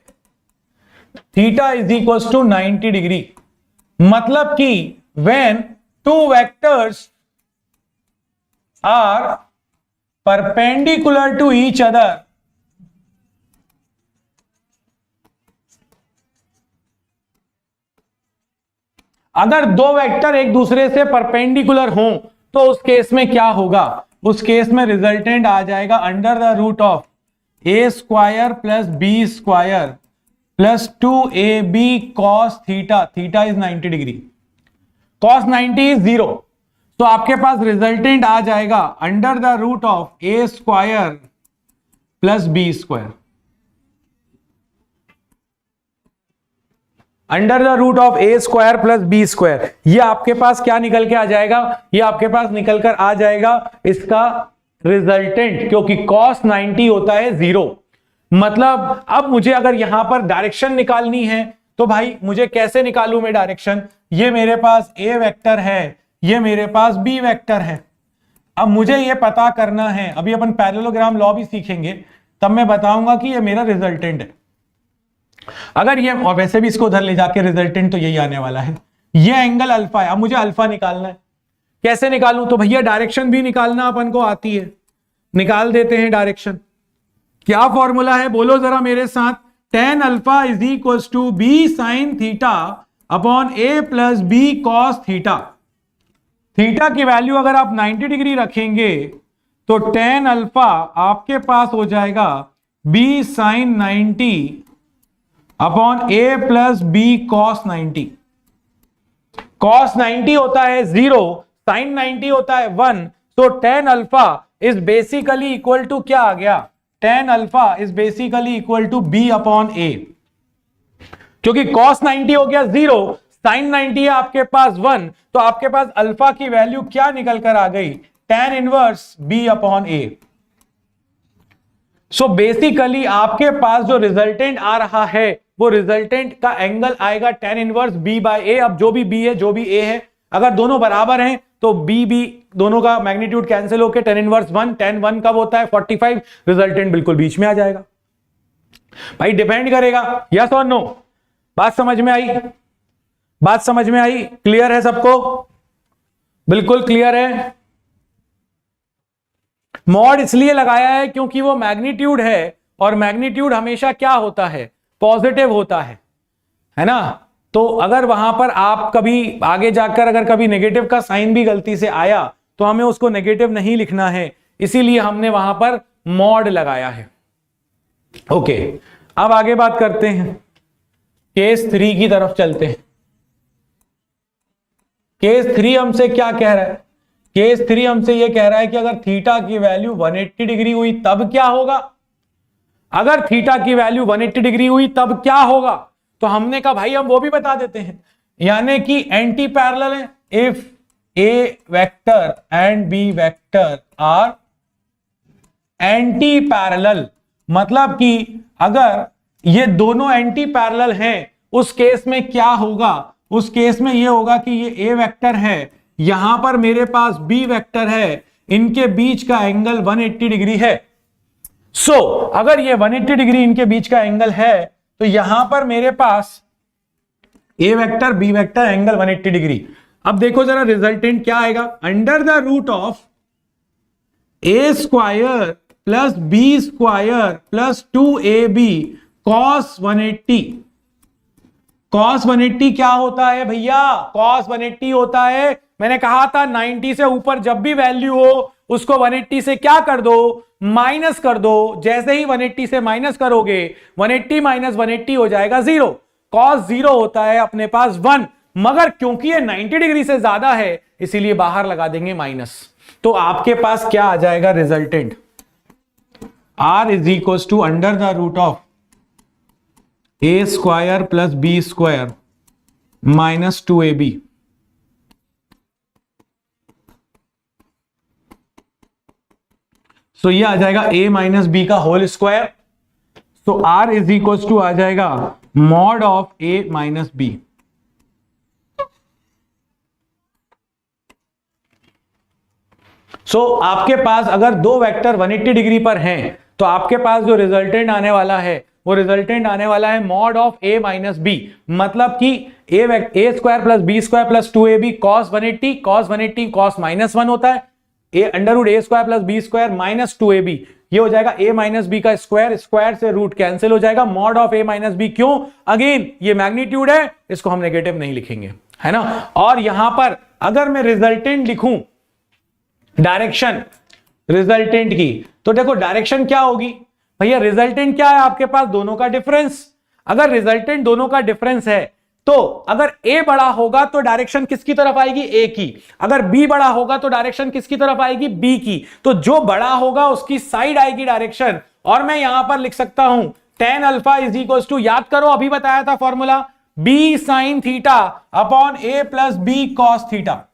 theta is equal to 90 degree, मतलब कि when two vectors are perpendicular to each other, अगर दो वेक्टर एक दूसरे से परपेंडिकुलर हों तो उस केस में क्या होगा, उस केस में रिजल्टेंट आ जाएगा under the root of A square plus B square plus 2ab cos theta, theta is 90 degree, cos 90 is 0, तो आपके पास रिजल्टेंट आ जाएगा under the root of A square plus B square, under the root of A square plus B square. ये आपके पास क्या निकल के आ जाएगा, ये आपके पास निकल कर आ जाएगा इसका रिजल्टेंट, क्योंकि कॉस 90 होता है 0। मतलब अब मुझे अगर यहां पर डायरेक्शन निकालनी है तो भाई मुझे कैसे निकालूं मैं डायरेक्शन, ये मेरे पास ए वेक्टर है, ये मेरे पास बी वेक्टर है। अब मुझे ये पता करना है, अभी अपन पैरेललोग्राम लॉ भी सीखेंगे, तब मैं बताऊंगा कि ये मेरा रिजल्टेंट है। अगर ये, और वैसे भी इसको उधर ले जाके रिजल्टेंट तो यही आने वाला है, ये एंगल अल्फा है। अब मुझे अल्फा निकालना है, कैसे निकालूं? तो भैया डायरेक्शन भी निकालना अपन को आती है, निकाल देते हैं डायरेक्शन। क्या फॉर्मूला है बोलो जरा मेरे साथ? tan alpha is equal to B sine theta upon A plus B cos theta. Theta की वैल्यू अगर आप 90 डिग्री रखेंगे तो tan अल्फा आपके पास हो जाएगा B sign 90 upon A plus B cos 90। Cos 90 होता है 0, साइन 90 होता है 1, तो tan alpha is basically equal to क्या आ गया? tan alpha is basically equal to b upon a, क्योंकि cos 90 हो गया 0, sin 90 है आपके पास 1, तो आपके पास अल्फा की वैल्यू क्या निकल कर आ गई? tan inverse b upon a। So basically आपके पास जो रिजल्टेंट आ रहा है वो रिजल्टेंट का एंगल आएगा tan inverse b by a। अब जो भी b है जो भी a है, अगर दोनों बराबर हैं तो b दोनों का मैग्नीट्यूड कैंसिल होकर tan इनवर्स 1, tan 1 कब होता है? 45, रिजल्टेंट बिल्कुल बीच में आ जाएगा। भाई डिपेंड करेगा, यस और नो? बात समझ में आई? बात समझ में आई? क्लियर है सबको? बिल्कुल क्लियर है। मॉड इसलिए लगाया है क्योंकि वो मैग्नीट्यूड है, और मैग्नीट्यूड हमेशा क्या होता है? पॉजिटिव होता है ना? तो अगर वहां पर आप कभी आगे जाकर अगर कभी नेगेटिव का साइन भी गलती से आया तो हमें उसको नेगेटिव नहीं लिखना है, इसीलिए हमने वहां पर मॉड लगाया है। ओके, अब आगे बात करते हैं, केस 3 की तरफ चलते हैं। केस 3 हमसे क्या कह रहा है? केस 3 हमसे यह कह रहा है कि अगर थीटा की वैल्यू 180 डिग्री हुई तब क्या होगा? अगर थीटा की वैल्यू 180 डिग्री हुई तब क्या होगा? तो हमने कहा भाई हम वो भी बता देते हैं, यानी कि एंटी पैरेलल है। If A vector and B vector are anti parallel, मतलब कि अगर ये दोनों एंटी पैरेलल हैं उस केस में क्या होगा? उस केस में ये होगा कि ये ए वेक्टर है, यहां पर मेरे पास बी वेक्टर है, इनके बीच का एंगल 180 डिग्री है। सो अगर ये 180 डिग्री इनके बीच का एंगल है तो यहां पर मेरे पास A vector B vector angle 180 degree. अब देखो जरा रिजल्टेंट क्या आएगा? Under the root of A square plus B square plus 2ab cos 180। Cos 180 क्या होता है भैया? कॉस 180 होता है, मैंने कहा था 90 से ऊपर जब भी वैल्यू हो उसको 180 से क्या कर दो? माइनस कर दो। जैसे ही 180 से माइनस करोगे 180 माइनस 180 हो जाएगा 0। कॉस 0 होता है अपने पास 1, मगर क्योंकि ये 90 डिग्री से ज्यादा है इसीलिए बाहर लगा देंगे माइनस। तो आपके पास क्या आ जाएगा resultant? r is equal to under the root of A square plus B square minus 2ab। तो ये आ जाएगा a माइनस बी का होल स्क्वायर। तो r इज इक्वल टू आ जाएगा mod of a minus B. So आपके पास अगर दो वेक्टर 180 डिग्री पर हैं तो आपके पास जो रिजल्टेंट आने वाला है वो रिजल्टेंट आने वाला है mod of a minus B, मतलब कि A square plus B square plus 2ab cos 180। Cos 180 cos minus 1 होता है, A under root A square plus B square minus 2ab, ये हो जाएगा a माइनस बी का स्क्वायर, स्क्वायर से रूट कैंसिल हो जाएगा, mod of a minus B. क्यों? अगेन ये मैग्नीट्यूड है, इसको हम नेगेटिव नहीं लिखेंगे, है ना। और यहां पर अगर मैं रिजल्टेंट लिखूं डायरेक्शन रिजल्टेंट की, तो देखो डायरेक्शन क्या होगी भैया? रिजल्टेंट क्या है आपके पास? दोनों का डिफरेंस। अगर रिजल्टेंट दोनों का डिफरेंस है तो अगर a बड़ा होगा तो डायरेक्शन किसकी तरफ आएगी? a की। अगर b बड़ा होगा तो डायरेक्शन किसकी तरफ आएगी? b की। तो जो बड़ा होगा उसकी साइड आएगी डायरेक्शन। और मैं यहां पर लिख सकता हूं tan alpha is equal to, याद करो अभी बताया था formula, b sine theta upon a plus b cos theta.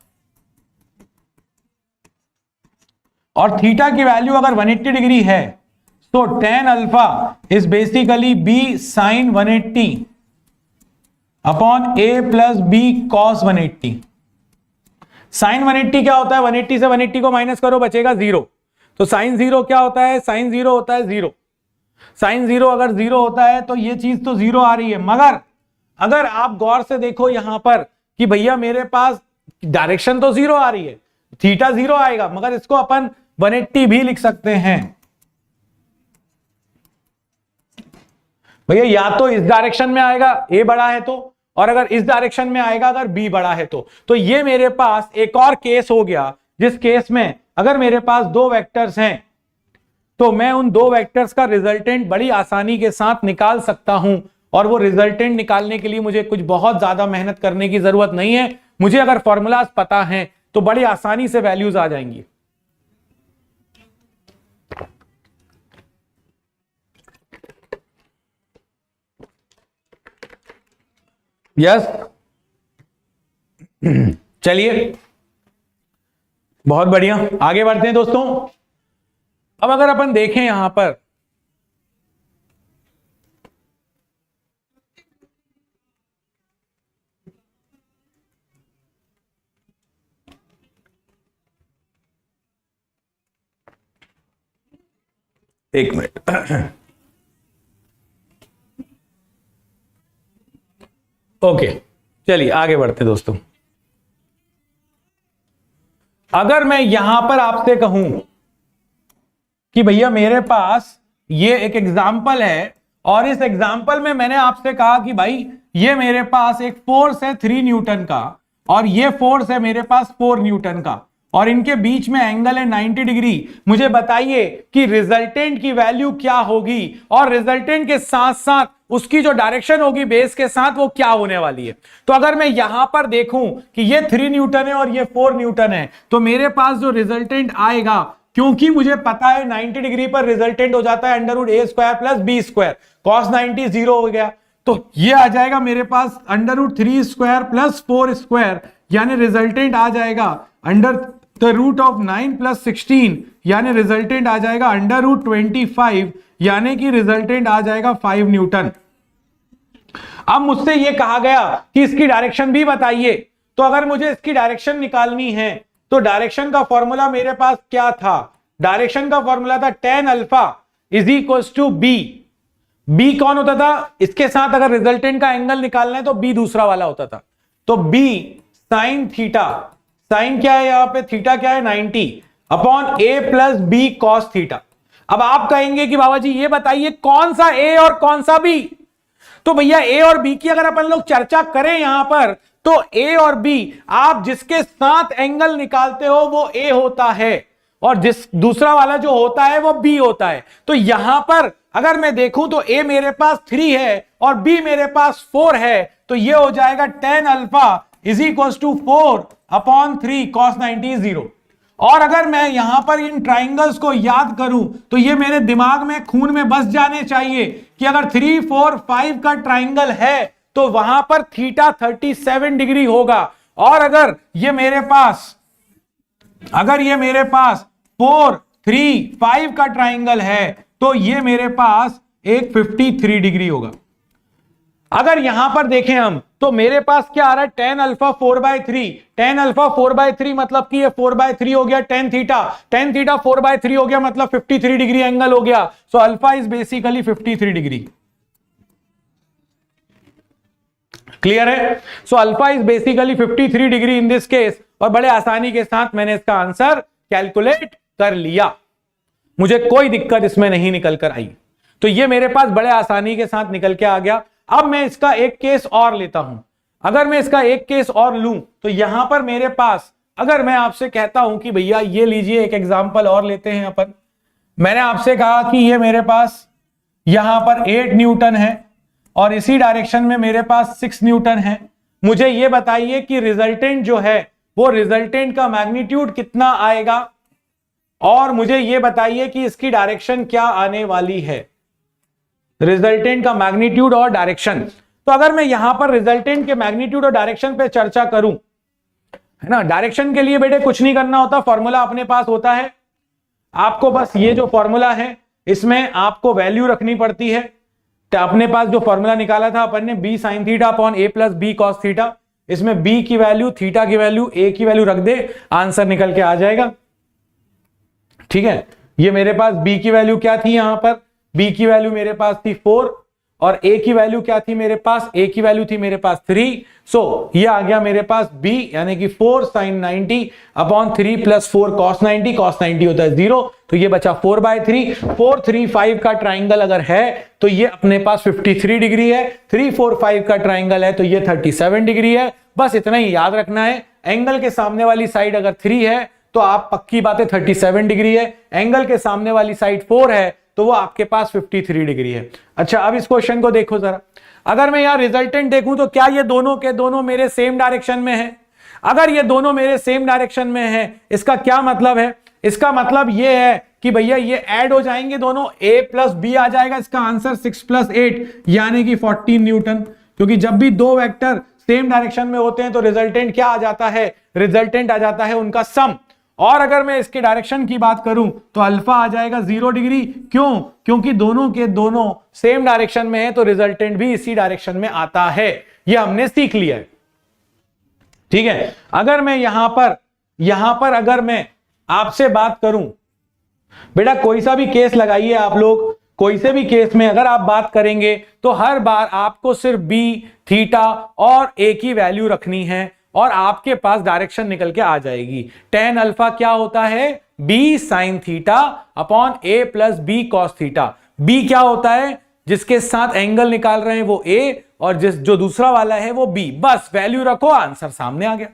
और थीटा की वैल्यू अगर 180 डिग्री है तो tan alpha is basically b sine 180 upon a plus b cos 180। Sine 180 क्या होता है? 180 से 180 को माइनस करो, बचेगा 0। तो साइन 0 क्या होता है? साइन 0 होता है 0। साइन 0 अगर 0 होता है तो ये चीज तो 0 आ रही है, मगर अगर आप गौर से देखो यहां पर कि भैया मेरे पास डायरेक्शन तो 0 आ रही है, थीटा 0 आएगा, मगर इसको अपन 180 भी लिख सकते हैं भैया, या तो इस डायरेक्शन में आएगा ए बड़ा है तो, और अगर इस डायरेक्शन में आएगा अगर बी बड़ा है तो ये मेरे पास एक और केस हो गया, जिस केस में अगर मेरे पास दो वेक्टर्स हैं तो मैं उन दो वेक्टर्स का रिजल्टेंट बड़ी आसानी के साथ निकाल सकता हूं, और वो रिजल्टेंट निकालने के लिए मुझे कुछ बहुत ज्यादा मेहनत करने की जरूरत नहीं है। मुझे अगर फॉर्मूलाज पता है तो बड़ी आसानी से वैल्यूज आ जाएंगी। यस, चलिए बहुत बढ़िया, आगे बढ़ते हैं दोस्तों। अब अगर अपन देखें यहां पर, एक मिनट, ओके चलिए आगे बढ़ते दोस्तों। अगर मैं यहां पर आपसे कहूं कि भैया मेरे पास ये एक एग्जाम्पल है, और इस एग्जाम्पल में मैंने आपसे कहा कि भाई ये मेरे पास एक फोर्स है 3 न्यूटन का, और ये फोर्स है मेरे पास 4 न्यूटन का, और इनके बीच में एंगल है 90 डिग्री। मुझे बताइए कि रिजल्टेंट की वैल्यू क्या होगी, और रिजल्टेंट के साथ साथ उसकी जो डायरेक्शन होगी बेस के साथ वो क्या होने वाली है। तो अगर मैं यहां पर देखूं कि ये 3 न्यूटन है और ये 4 न्यूटन है, तो मेरे पास जो रिजल्टेंट आएगा, क्योंकि मुझे पता है 90 डिग्री पर रिजल्टेंट हो जाता है √a² प्लस b², cos 90 0 हो गया, तो ये आ जाएगा मेरे पास √3² प्लस 4², यानी रिजल्टेंट आ जाएगा √9 प्लस 16, यानी रिजल्टेंट आ जाएगा √25, यानी कि रिजल्टेंट आ जाएगा 5 न्यूटन। अब मुझसे यह कहा गया कि इसकी डायरेक्शन भी बताइए, तो अगर मुझे इसकी डायरेक्शन निकालनी है तो डायरेक्शन का फॉर्मूला मेरे पास क्या था? डायरेक्शन का फॉर्मूला था tan alpha is equals to B. B कौन होता था? इसके साथ अगर रिजल्टेंट का एंगल निकालना है तो बी दूसरा वाला होता था, तो बी साइन थीटा, साइन क्या है यहां पे, थीटा क्या है 90 upon A plus B cos theta. अब आप कहेंगे कि बाबा जी ये बताइए कौन सा ए और कौन सा बी? तो भैया ए और बी की अगर अपन लोग चर्चा करें यहां पर, तो ए और बी आप जिसके साथ एंगल निकालते हो वो ए होता है, और जिस दूसरा वाला जो होता है वो बी होता है। तो यहां पर अगर मैं देखूं तो ए मेरे पास 3 है और बी मेरे पास 4 है, तो ये हो जाएगा tan alpha is equal to 4 upon 3 cos 90 0। और अगर मैं यहां पर इन ट्राइंगल्स को याद करूं तो ये मेरे दिमाग में खून में बस जाने चाहिए कि अगर 3 4 5 का ट्राइंगल है तो वहां पर थीटा 37 डिग्री होगा, और अगर ये मेरे पास 4 3 5 का ट्राइंगल है तो ये मेरे पास एक 53 डिग्री होगा। अगर यहां पर देखें हम तो मेरे पास क्या आ रहा है, tan अल्फा 4/3, tan अल्फा 4/3 मतलब कि ये 4/3 हो गया tan थीटा 4/3 हो गया, मतलब 53 डिग्री एंगल हो गया। So alpha is basically 53 degree. Clear है? So alpha is basically 53 degree in this case, और बड़े आसानी के साथ मैंने इसका आंसर कैलकुलेट कर लिया, मुझे कोई दिक्कत इसमें नहीं निकल कर आई। तो ये मेरे पास बड़े आसानी के साथ निकल के आ गया। अब मैं इसका एक केस और लेता हूं। अगर मैं इसका एक केस और लूं तो यहां पर मेरे पास, अगर मैं आपसे कहता हूं कि भैया ये लीजिए एक एग्जांपल और लेते हैं अपन। मैंने आपसे कहा कि ये मेरे पास यहां पर 8 न्यूटन है और इसी डायरेक्शन में मेरे पास 6 न्यूटन है। मुझे ये बताइए कि रिजल्टेंट जो है वो रिजल्टेंट का मैग्नीट्यूड कितना आएगा, और मुझे ये बताइए कि इसकी डायरेक्शन क्या आने वाली है, रिजल्टेंट का मैग्नीट्यूड और डायरेक्शन। तो अगर मैं यहां पर रिजल्टेंट के मैग्नीट्यूड और डायरेक्शन पे चर्चा करूं, है ना, डायरेक्शन के लिए बेटे कुछ नहीं करना होता, फॉर्मूला अपने पास होता है। आपको बस ये जो फॉर्मूला है इसमें आपको वैल्यू रखनी पड़ती है। तो अपने पास जो फॉर्मूला निकाला था अपन ने, B sine theta upon A plus B cos theta, इसमें बी की वैल्यू, थीटा की वैल्यू, ए की वैल्यू रख दे, आंसर निकल के आ जाएगा। ठीक है, ये मेरे पास बी की वैल्यू क्या थी, यहां पर बी की वैल्यू मेरे पास थी 4 और ए की वैल्यू क्या थी मेरे पास, ए की वैल्यू थी मेरे पास 3। सो ये आ गया मेरे पास बी, यानी कि 4 sin 90 upon 3 plus 4 cos 90, cos 90 होता है 0, तो ये बचा 4/3। 4 3 5 का ट्राइंगल अगर है तो ये अपने पास 53 डिग्री है, 3 4 5 का ट्राइंगल है तो ये 37 डिग्री है। बस इतना ही याद रखना है, एंगल के सामने वाली साइड अगर 3 है तो आप पक्की बात है 37 डिग्री है, एंगल के सामने वाली साइड 4 है तो वो आपके पास 53 डिग्री है। अच्छा, अब इस क्वेश्चन को देखो जरा, अगर मैं यहां रिजल्टेंट देखूं तो क्या ये दोनों के दोनों मेरे सेम डायरेक्शन में है? अगर ये दोनों मेरे सेम डायरेक्शन में है, इसका क्या मतलब है? इसका मतलब ये है कि भैया ये ऐड हो जाएंगे दोनों, a प्लस बी आ जाएगा, इसका आंसर 6 + 8 यानी कि 14 न्यूटन। क्योंकि जब भी दो वेक्टर सेम डायरेक्शन में होते हैं तो रिजल्टेंट क्या आ जाता है? रिजल्टेंट आ जाता है उनका सम। और अगर मैं इसके डायरेक्शन की बात करूं तो अल्फा आ जाएगा 0 डिग्री। क्यों? क्योंकि दोनों के दोनों सेम डायरेक्शन में है तो रिजल्टेंट भी इसी डायरेक्शन में आता है। ये हमने सीख लिया है, ठीक है। अगर मैं यहां पर अगर मैं आपसे बात करूं, बेटा कोई सा भी केस लगाइए आप लोग, कोई से भी केस में अगर आप बात करेंगे तो हर बार आपको सिर्फ बी, थीटा और ए की वैल्यू रखनी है और आपके पास डायरेक्शन निकल के आ जाएगी। tan अल्फा क्या होता है? b sin theta upon a plus B cos theta. b क्या होता है? जिसके साथ एंगल निकाल रहे हैं वो a और जो दूसरा वाला है वो b। बस वैल्यू रखो, आंसर सामने आ गया,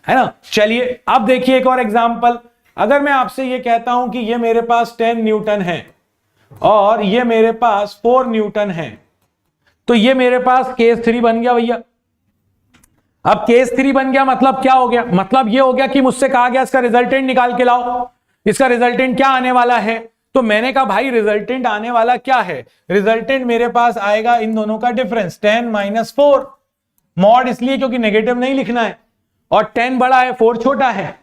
है ना। चलिए अब देखिए एक और एग्जांपल। अगर मैं आपसे ये कहता हूं कि ये मेरे पास 10 न्यूटन है और ये मेरे पास 4 न्यूटन है, तो ये मेरे पास केस 3 बन गया भैया। अब केस 3 बन गया मतलब क्या हो गया? मतलब ये हो गया कि मुझसे कहा गया इसका रिजल्टेंट निकाल के लाओ, इसका रिजल्टेंट क्या आने वाला है? तो मैंने कहा भाई रिजल्टेंट आने वाला क्या है? रिजल्टेंट मेरे पास आएगा इन दोनों का डिफरेंस 10 - 4 मॉड, इसलिए क्योंकि नेगेटिव नहीं लिखना है और 10 बड़ा है 4 छोटा है,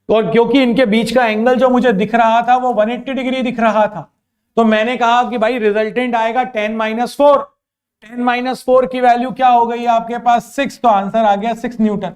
और क्योंकि इनके बीच का एंगल जो मुझे दिख रहा था वो 180 डिग्री दिख रहा था, तो मैंने कहा कि भाई रिजल्टेंट आएगा 10 - 4। 10 - 4 की वैल्यू क्या हो गई आपके पास? 6, तो आंसर आ गया 6 न्यूटन।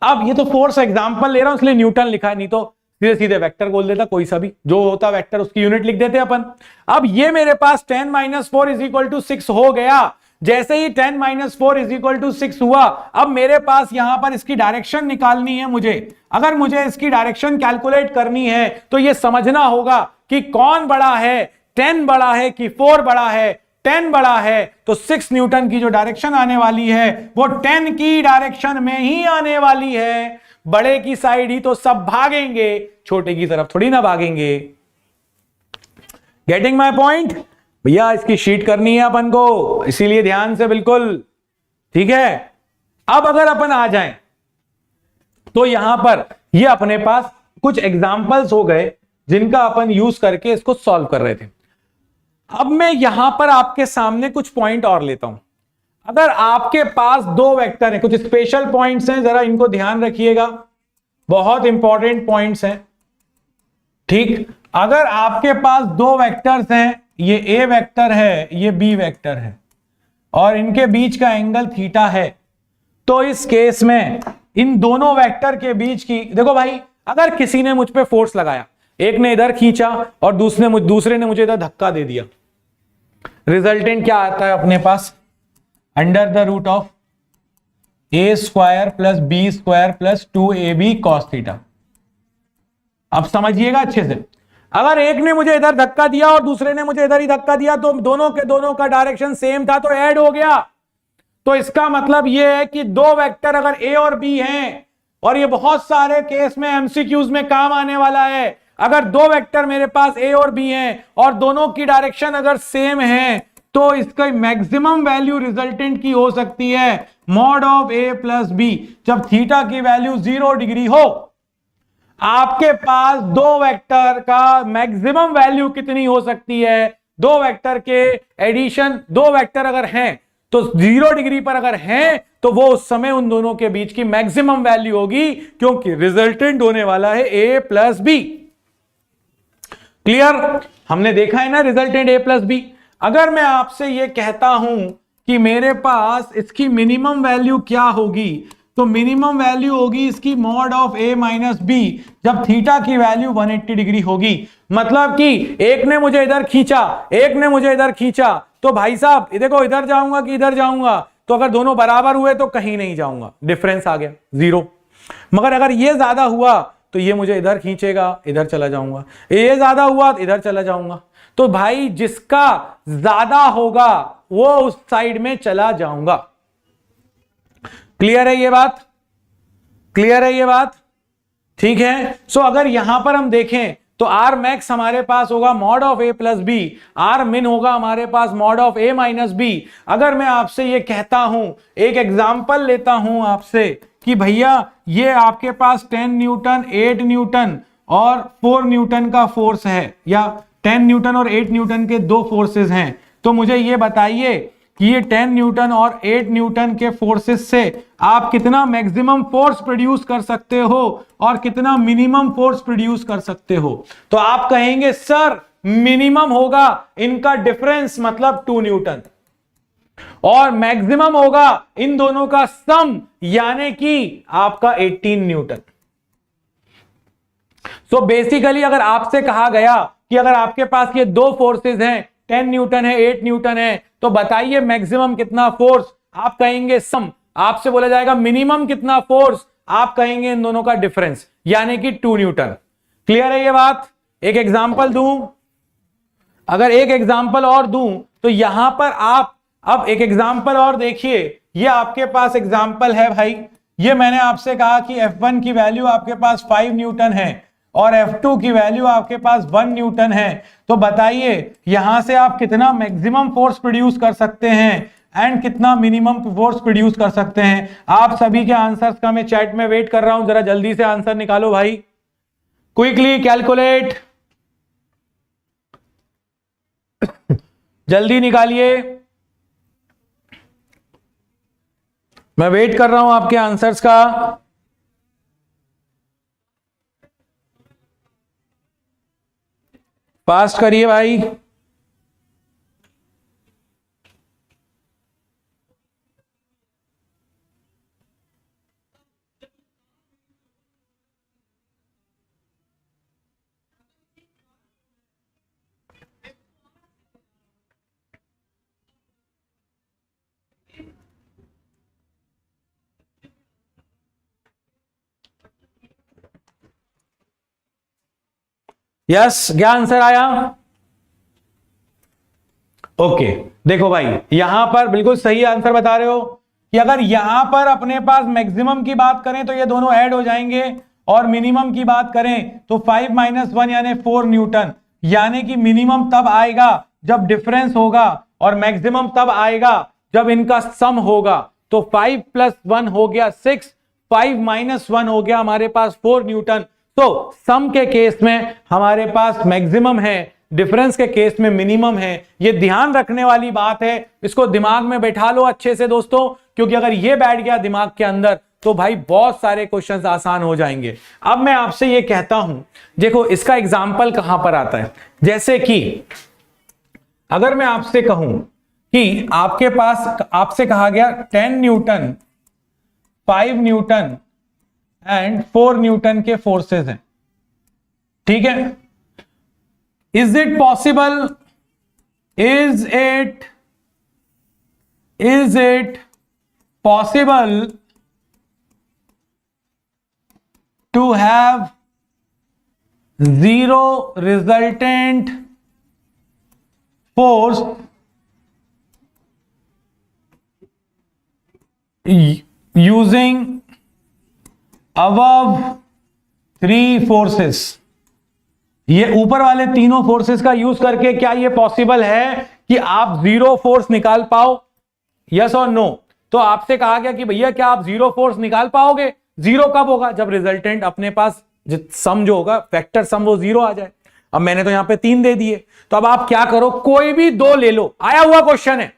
अब ये तो फोर्स एग्जांपल ले रहा हूं इसलिए न्यूटन लिखा है, नहीं तो सीधे सीधे वेक्टर बोल देता, कोई सा भी जो होता वेक्टर उसकी यूनिट लिख देते अपन। अब ये मेरे पास 10 - 4 = 6 हो गया। जैसे ही 10 - 4 = 6 हुआ, अब मेरे पास यहां पर इसकी डायरेक्शन निकालनी है मुझे। अगर मुझे इसकी डायरेक्शन कैलकुलेट करनी है तो यह समझना होगा कि कौन बड़ा है, 10 बड़ा है कि 4 बड़ा है। 10 बड़ा है तो 6 न्यूटन की जो डायरेक्शन आने वाली है वो 10 की डायरेक्शन में ही आने वाली है। बड़े की साइड ही तो सब भागेंगे, छोटे की तरफ थोड़ी ना भागेंगे। Getting my point? भैया इसकी शीट करनी है अपन को, इसीलिए ध्यान से बिल्कुल, ठीक है। अब अगर अपन आ जाएं तो यहां पर ये अपने पास कुछ एग्जाम्पल्स हो गए जिनका अपन यूज करके इसको सॉल्व कर रहे थे। अब मैं यहां पर आपके सामने कुछ पॉइंट और लेता हूं। अगर आपके पास दो वेक्टर हैं, कुछ स्पेशल पॉइंट्स हैं, जरा इनको ध्यान रखिएगा, बहुत इंपॉर्टेंट पॉइंट्स हैं, ठीक। अगर आपके पास दो वेक्टर्स हैं, ये ए वेक्टर है, ये बी वेक्टर है और इनके बीच का एंगल थीटा है, तो इस केस में इन दोनों वेक्टर के बीच की, देखो भाई अगर किसी ने मुझ पे फोर्स लगाया, एक ने इधर खींचा और दूसरे ने मुझे इधर धक्का दे दिया, रिजल्टेंट क्या आता है अपने पास? √√a² + b² + 2ab cos theta. अब समझिएगा अच्छे से, अगर एक ने मुझे इधर धक्का दिया और दूसरे ने मुझे इधर ही धक्का दिया तो दोनों के दोनों का डायरेक्शन सेम था तो ऐड हो गया। तो इसका मतलब यह है कि दो वेक्टर अगर ए और बी हैं, और ये बहुत सारे केस में एमसीक्यूज में काम आने वाला है, अगर दो वेक्टर मेरे पास ए और बी हैं और दोनों की डायरेक्शन अगर सेम है तो इसका मैक्सिमम वैल्यू रिजल्टेंट की हो सकती है mod ऑफ a + b। जब थीटा की वैल्यू 0 डिग्री हो, आपके पास दो वेक्टर का मैक्सिमम वैल्यू कितनी हो सकती है? दो वेक्टर के एडिशन, दो वेक्टर अगर हैं तो 0 डिग्री पर अगर हैं तो वो उस समय उन दोनों के बीच की मैक्सिमम वैल्यू होगी, क्योंकि रिजल्टेंट होने वाला है a + b। क्लियर? हमने देखा है ना रिजल्टेंट a + b। अगर मैं आपसे ये कहता हूं कि मेरे पास इसकी मिनिमम वैल्यू क्या होगी, तो मिनिमम वैल्यू होगी इसकी mod of a minus B, जब थीटा की वैल्यू 180 डिग्री होगी। मतलब कि एक ने मुझे इधर खींचा, एक ने मुझे इधर खींचा, तो भाई साहब देखो इधर जाऊंगा कि इधर जाऊंगा, तो अगर दोनों बराबर हुए तो कहीं नहीं जाऊंगा, डिफरेंस आ गया 0। मगर अगर ये ज्यादा हुआ तो ये मुझे इधर खींचेगा, इधर चला जाऊंगा, ये ज्यादा हुआ तो इधर चला जाऊंगा। तो भाई जिसका ज्यादा होगा वो उस साइड में चला जाऊंगा। क्लियर है ये बात? क्लियर है ये बात? ठीक है। सो अगर यहां पर हम देखें तो आर मैक्स हमारे पास होगा mod of A plus B, or min होगा हमारे पास mod of A minus B. अगर मैं आपसे ये कहता हूं, एक एग्जांपल लेता हूं आपसे कि भैया ये आपके पास 10 न्यूटन 8 न्यूटन और 4 न्यूटन का फोर्स है, या 10 न्यूटन और 8 न्यूटन के दो फोर्सेस हैं, तो मुझे ये बताइए कि ये 10 न्यूटन और 8 न्यूटन के फोर्सेस से आप कितना मैक्सिमम फोर्स प्रोड्यूस कर सकते हो और कितना मिनिमम फोर्स प्रोड्यूस कर सकते हो। तो आप कहेंगे सर मिनिमम होगा इनका डिफरेंस मतलब 2 न्यूटन और मैक्सिमम होगा इन दोनों का सम यानी कि आपका 18 न्यूटन। सो बेसिकली अगर आपसे कहा गया कि अगर आपके पास ये दो फोर्सेस हैं, 10 न्यूटन है 8 न्यूटन है, तो बताइए मैक्सिमम कितना फोर्स, आप कहेंगे सम। आपसे बोला जाएगा मिनिमम कितना फोर्स, आप कहेंगे इन दोनों का डिफरेंस यानी कि 2 न्यूटन। क्लियर है ये बात? एक एग्जांपल दूं, अगर एक एग्जांपल और दूं तो यहां पर आप अब एक एग्जांपल और देखिए, ये आपके पास एग्जांपल है भाई, ये मैंने आपसे कहा कि F1 की वैल्यू आपके पास 5 न्यूटन है और F2 की वैल्यू आपके पास 1 न्यूटन है। तो बताइए यहां से आप कितना मैक्सिमम फोर्स प्रोड्यूस कर सकते हैं एंड कितना मिनिमम फोर्स प्रोड्यूस कर सकते हैं। आप सभी के आंसर्स का मैं चैट में वेट कर रहा हूं, जरा जल्दी से आंसर निकालो भाई, क्विकली कैलकुलेट, जल्दी निकालिए, मैं वेट कर रहा हूं आपके आंसर्स का। फास्ट करिए भाई। यस, क्या आंसर आया? ओके देखो भाई यहां पर बिल्कुल सही आंसर बता रहे हो कि अगर यहां पर अपने पास मैक्सिमम की बात करें तो ये दोनों ऐड हो जाएंगे और मिनिमम की बात करें तो 5 - 1 यानी 4 न्यूटन, यानी कि मिनिमम तब आएगा जब डिफरेंस होगा और मैक्सिमम तब आएगा जब इनका सम होगा। तो 5 + 1 हो गया 6, 5 - 1 हो गया हमारे पास 4 न्यूटन। तो सम के केस में हमारे पास मैक्सिमम है, डिफरेंस के केस में मिनिमम है। ये ध्यान रखने वाली बात है, इसको दिमाग में बैठा लो अच्छे से दोस्तों, क्योंकि अगर ये बैठ गया दिमाग के अंदर तो भाई बहुत सारे क्वेश्चंस आसान हो जाएंगे। अब मैं आपसे ये कहता हूं, देखो इसका एग्जाम्पल कहां पर आता है, जैसे कि अगर मैं आपसे कहूं कि आपके पास आपसे कहा गया 10 न्यूटन 5 न्यूटन एंड 4 न्यूटन के फोर्सेस हैं, ठीक है। Is it possible, is it possible to have zero resultant force using above 3 forces? ये ऊपर वाले तीनों फोर्सेस का यूज करके क्या ये पॉसिबल है कि आप जीरो फोर्स निकाल पाओ? यस और नो। तो आपसे कहा गया कि भैया क्या आप जीरो फोर्स निकाल पाओगे? जीरो कब होगा? जब रिजल्टेंट अपने पास सम जो होगा फैक्टर सम वो जीरो आ जाए। अब मैंने तो यहां पे 3 दे दिए, तो अब आप क्या करो, कोई भी 2 ले लो, आया हुआ क्वेश्चन है,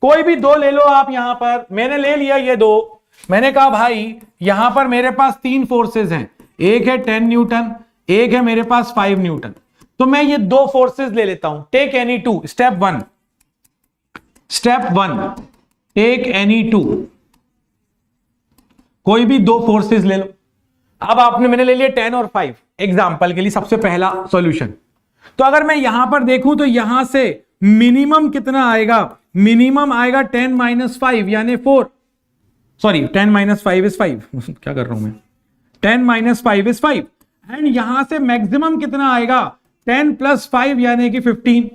कोई भी 2 ले लो आप। यहां पर मैंने ले लिया ये 2, मैंने कहा भाई यहां पर मेरे पास 3 फोर्सेस हैं, एक है 10 न्यूटन, एक है मेरे पास 5 न्यूटन। तो मैं ये 2 फोर्सेस ले लेता हूं, take any 2। Step 1 take any 2। कोई भी दो फोर्सेस ले लो। अब आपने मैंने ले लिया 10 और 5 एग्जांपल के लिए, सबसे पहला सॉल्यूशन। तो अगर मैं यहां पर देखूं तो यहां से मिनिमम कितना आएगा, मिनिमम आएगा 10 - 5 यानी 4, सॉरी 10 - 5 इज 5 क्या कर रहा हूं मैं, 10 - 5 इज 5 एंड यहां से मैक्सिमम कितना आएगा 10 + 5 यानी कि 15।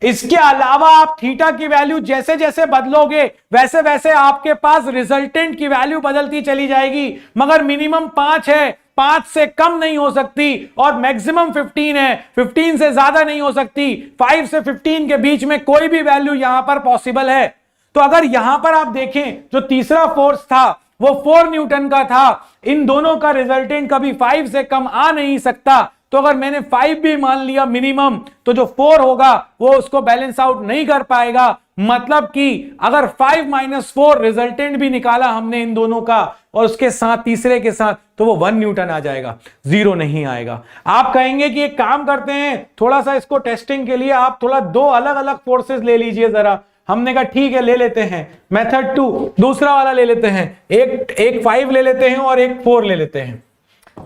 इसके अलावा आप थीटा की वैल्यू जैसे जैसे बदलोगे वैसे वैसे आपके पास रिजल्टेंट की वैल्यू बदलती चली जाएगी, मगर मिनिमम 5 है, 5 से कम नहीं हो सकती, और मैक्सिमम 15 है, 15 से ज्यादा नहीं हो सकती, 5 से 15 के बीच में कोई भी वैल्यू यहां पर पॉसिबल है। तो अगर यहां पर आप देखें जो तीसरा फोर्स था वो 4 न्यूटन का था, इन दोनों का रिजल्टेंट कभी 5 से कम आ नहीं सकता। तो अगर मैंने 5 भी मान लिया मिनिमम, तो जो 4 होगा वो उसको बैलेंस आउट नहीं कर पाएगा। मतलब कि अगर 5 - 4 रिजल्टेंट भी निकाला हमने इन दोनों का और उसके साथ तीसरे के साथ, तो वो 1 न्यूटन आ जाएगा, 0 नहीं आएगा। आप कहेंगे कि एक काम करते हैं, थोड़ा सा इसको टेस्टिंग के लिए आप थोड़ा दो अलग अलग फोर्सेस ले लीजिए जरा। हमने कहा ठीक है ले लेते हैं, मेथड 2 दूसरा वाला ले लेते हैं, एक 5 ले लेते हैं और एक 4 ले लेते हैं।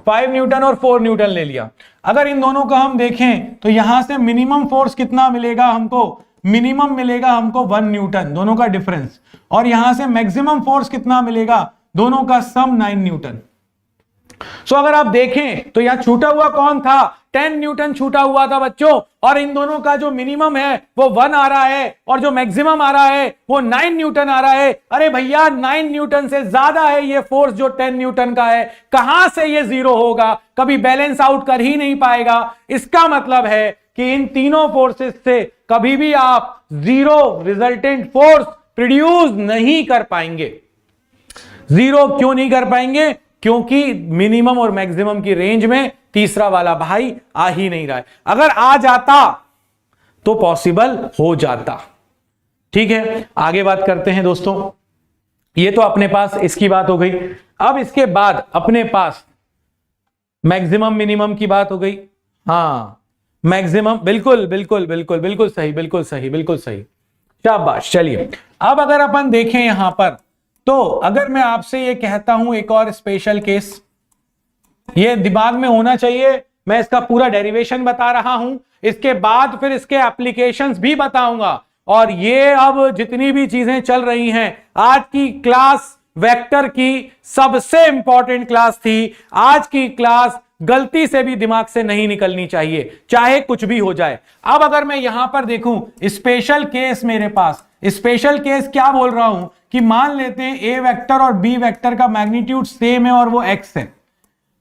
5 न्यूटन और 4 न्यूटन ले लिया। अगर इन दोनों का हम देखें तो यहां से मिनिमम फोर्स कितना मिलेगा हमको, मिनिमम मिलेगा हमको 1 न्यूटन, दोनों का डिफरेंस, और यहां से मैक्सिमम फोर्स कितना मिलेगा, दोनों का सम 9 न्यूटन। सो अगर आप देखें तो यहां छूटा हुआ कौन था, 10 न्यूटन छूटा हुआ था बच्चों, और इन दोनों का जो मिनिमम है वो 1 आ रहा है और जो मैक्सिमम आ रहा है वो 9 न्यूटन आ रहा है। अरे भैया 9 न्यूटन से ज्यादा है ये फोर्स जो 10 न्यूटन का है, कहां से ये 0 होगा, कभी बैलेंस आउट कर ही नहीं पाएगा। इसका मतलब है कि इन तीनों फोर्सेस से कभी भी आप 0 रिजल्टेंट फोर्स प्रोड्यूस नहीं कर पाएंगे। 0 क्यों नहीं कर पाएंगे, क्योंकि मिनिमम और मैक्सिमम की रेंज में तीसरा वाला भाई आ ही नहीं रहा है। अगर आ जाता तो पॉसिबल हो जाता। ठीक है, आगे बात करते हैं दोस्तों। ये तो अपने पास इसकी बात हो गई। अब इसके बाद अपने पास मैक्सिमम मिनिमम की बात हो गई। हाँ मैक्सिमम, बिल्कुल बिल्कुल बिल्कुल बिल्कुल सही, बिल्कुल सही, बिल्कुल सही, शाबाश। चलिए अब अगर अपन देखें यहां पर, तो अगर मैं आपसे ये कहता हूं एक और स्पेशल केस, ये दिमाग में होना चाहिए, मैं इसका पूरा डेरिवेशन बता रहा हूं, इसके बाद फिर इसके एप्लीकेशंस भी बताऊंगा। और ये अब जितनी भी चीजें चल रही हैं, आज की क्लास वेक्टर की सबसे इंपॉर्टेंट क्लास थी। आज की क्लास गलती से भी दिमाग से नहीं निकलनी चाहिए, चाहे कुछ भी हो जाए। अब अगर मैं यहां पर देखूं स्पेशल केस, मेरे पास स्पेशल केस क्या बोल रहा हूं कि मान लेते हैं ए वेक्टर और बी वेक्टर का मैग्नीट्यूड सेम है और वो एक्स है।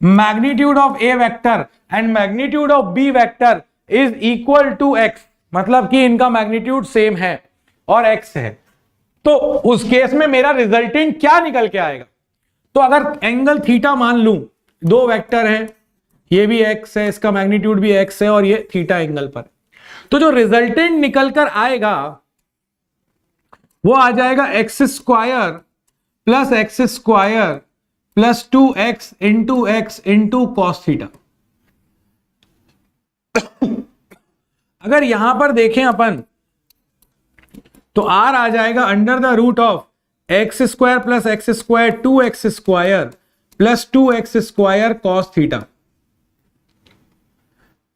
Magnitude of A vector and magnitude of B vector is equal to x, मतलब कि इनका मैग्नीट्यूड सेम है और एक्स है। तो उस केस में मेरा रिजल्टेंट क्या निकल के आएगा, तो अगर एंगल थीटा मान लूं, दो वेक्टर है, ये भी एक्स है, इसका मैग्नीट्यूड भी एक्स है और ये थीटा एंगल पर, तो जो रिजल्टेंट निकल कर आएगा वो आ जाएगा x square plus x square plus 2x into x into cos theta. अगर यहां पर देखें अपन तो r आ जाएगा under the root of x square plus x square 2x square plus 2x square cos theta.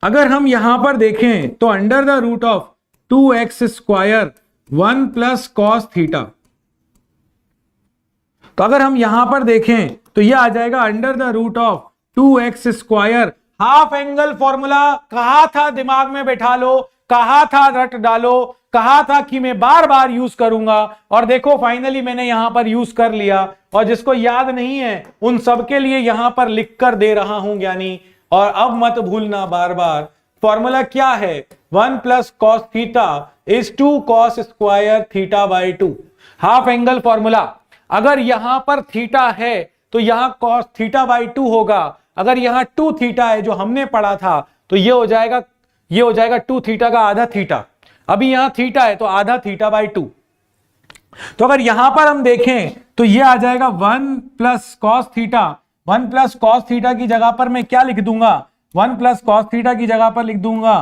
अगर हम यहां पर देखें तो under the root of 2x square 1 plus cos theta. तो अगर हम यहां पर देखें तो यह आ जाएगा under the root of 2x square. Half angle formula कहा था, दिमाग में बैठा लो, कहा था रट डालो, कहा था कि मैं बार बार यूज करूंगा, और देखो फाइनली मैंने यहां पर यूज कर लिया। और जिसको याद नहीं है उन सबके लिए यहां पर लिख कर दे रहा हूं ज्ञानी, और अब मत भूलना बार बार। फॉर्मूला क्या है, 1 plus cos theta is 2 cos square theta by 2। Half angle formula, अगर यहां पर थीटा है तो यहां कॉस थीटा बाई 2 होगा। अगर यहां 2 थीटा है जो हमने पढ़ा था तो ये हो जाएगा 2 थीटा का आधा थीटा। अभी यहां थीटा है तो आधा थीटा बाई 2। तो अगर यहां पर हम देखें तो ये आ जाएगा 1 plus cos theta. 1 plus cos theta की जगह पर मैं क्या लिख दूंगा, 1 प्लस कॉस थीटा की जगह पर लिख दूंगा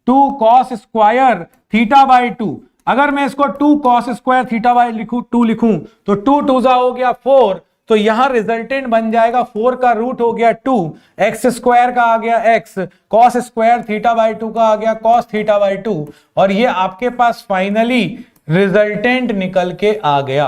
2 कॉस स्क्वायर थीटा बाई 2। अगर मैं इसको 2 कॉस स्क्वायर थीटा बाई 2 लिखूं तो 2 2 हो गया 4, तो यहां रिजल्टेंट बन जाएगा 4 का रूट हो गया 2, एक्स स्क्वायर का आ गया x, cos square theta by 2 का आ गया कॉस थीटा बाई 2, और ये आपके पास फाइनली रिजल्टेंट निकल के आ गया।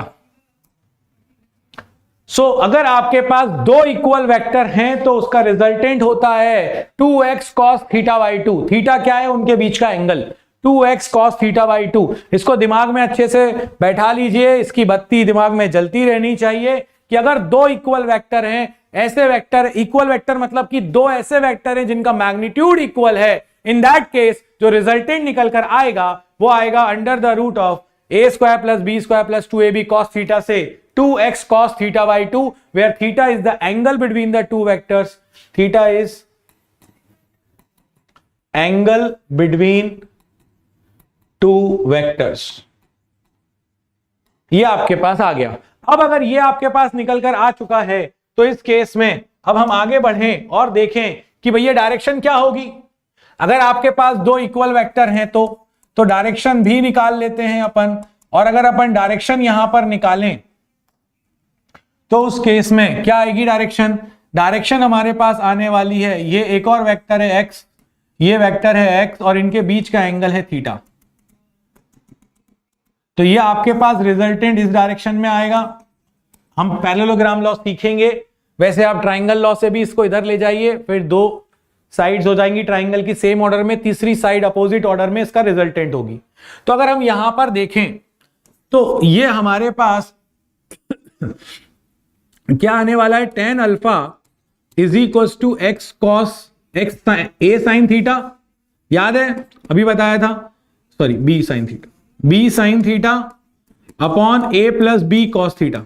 अगर आपके पास दो इक्वल वेक्टर हैं तो उसका रिजल्टेंट होता है 2x cos theta by 2। Theta क्या है? उनके बीच का angle. 2x cos theta by 2, इसको दिमाग में अच्छे से बैठा लीजिए, इसकी बत्ती दिमाग में जलती रहनी चाहिए कि अगर दो इक्वल वेक्टर हैं, ऐसे वेक्टर, इक्वल वेक्टर मतलब कि दो ऐसे वेक्टर हैं जिनका मैग्नीट्यूड इक्वल है, इन दैट केस जो रिजल्टेंट निकल कर आएगा वो आएगा under the root of a square plus B square plus 2ab cos theta से 2x cos theta by 2, where theta is the angle between the two vectors. Theta is angle between two vectors. ये आपके पास आ गया। अब अगर ये आपके पास निकल कर आ चुका है तो इस केस में अब हम आगे बढ़ें और देखें कि भैया डायरेक्शन क्या होगी। अगर आपके पास दो इक्वल वेक्टर हैं तो डायरेक्शन भी निकाल लेते हैं अपन, और अगर अपन डायरेक्शन यहां पर निकालें तो उस केस में क्या आएगी डायरेक्शन? डायरेक्शन हमारे पास आने वाली है, ये एक और वेक्टर है x, ये वेक्टर है x और इनके बीच का एंगल है थीटा। तो ये आपके पास रिजल्टेंट इस डायरेक्शन में आएगा। हम पैरेललोग्राम लॉ सीखेंगे, वैसे आप ट्राइंगल लॉ से भी इसको इधर ले जाइए, फिर दो साइड्स हो जाएंगी ट्राइंगल की सेम ऑर्डर में, तीसरी साइड अपोजिट ऑर्डर में इसका रिजल्टेंट होगी। तो अगर हम यहां पर देखें तो ये हमारे पास क्या आने वाला है? tan alpha is equal to x cos x A sine theta, याद है अभी बताया था, sorry B sine theta, B sine theta upon A plus B cos theta.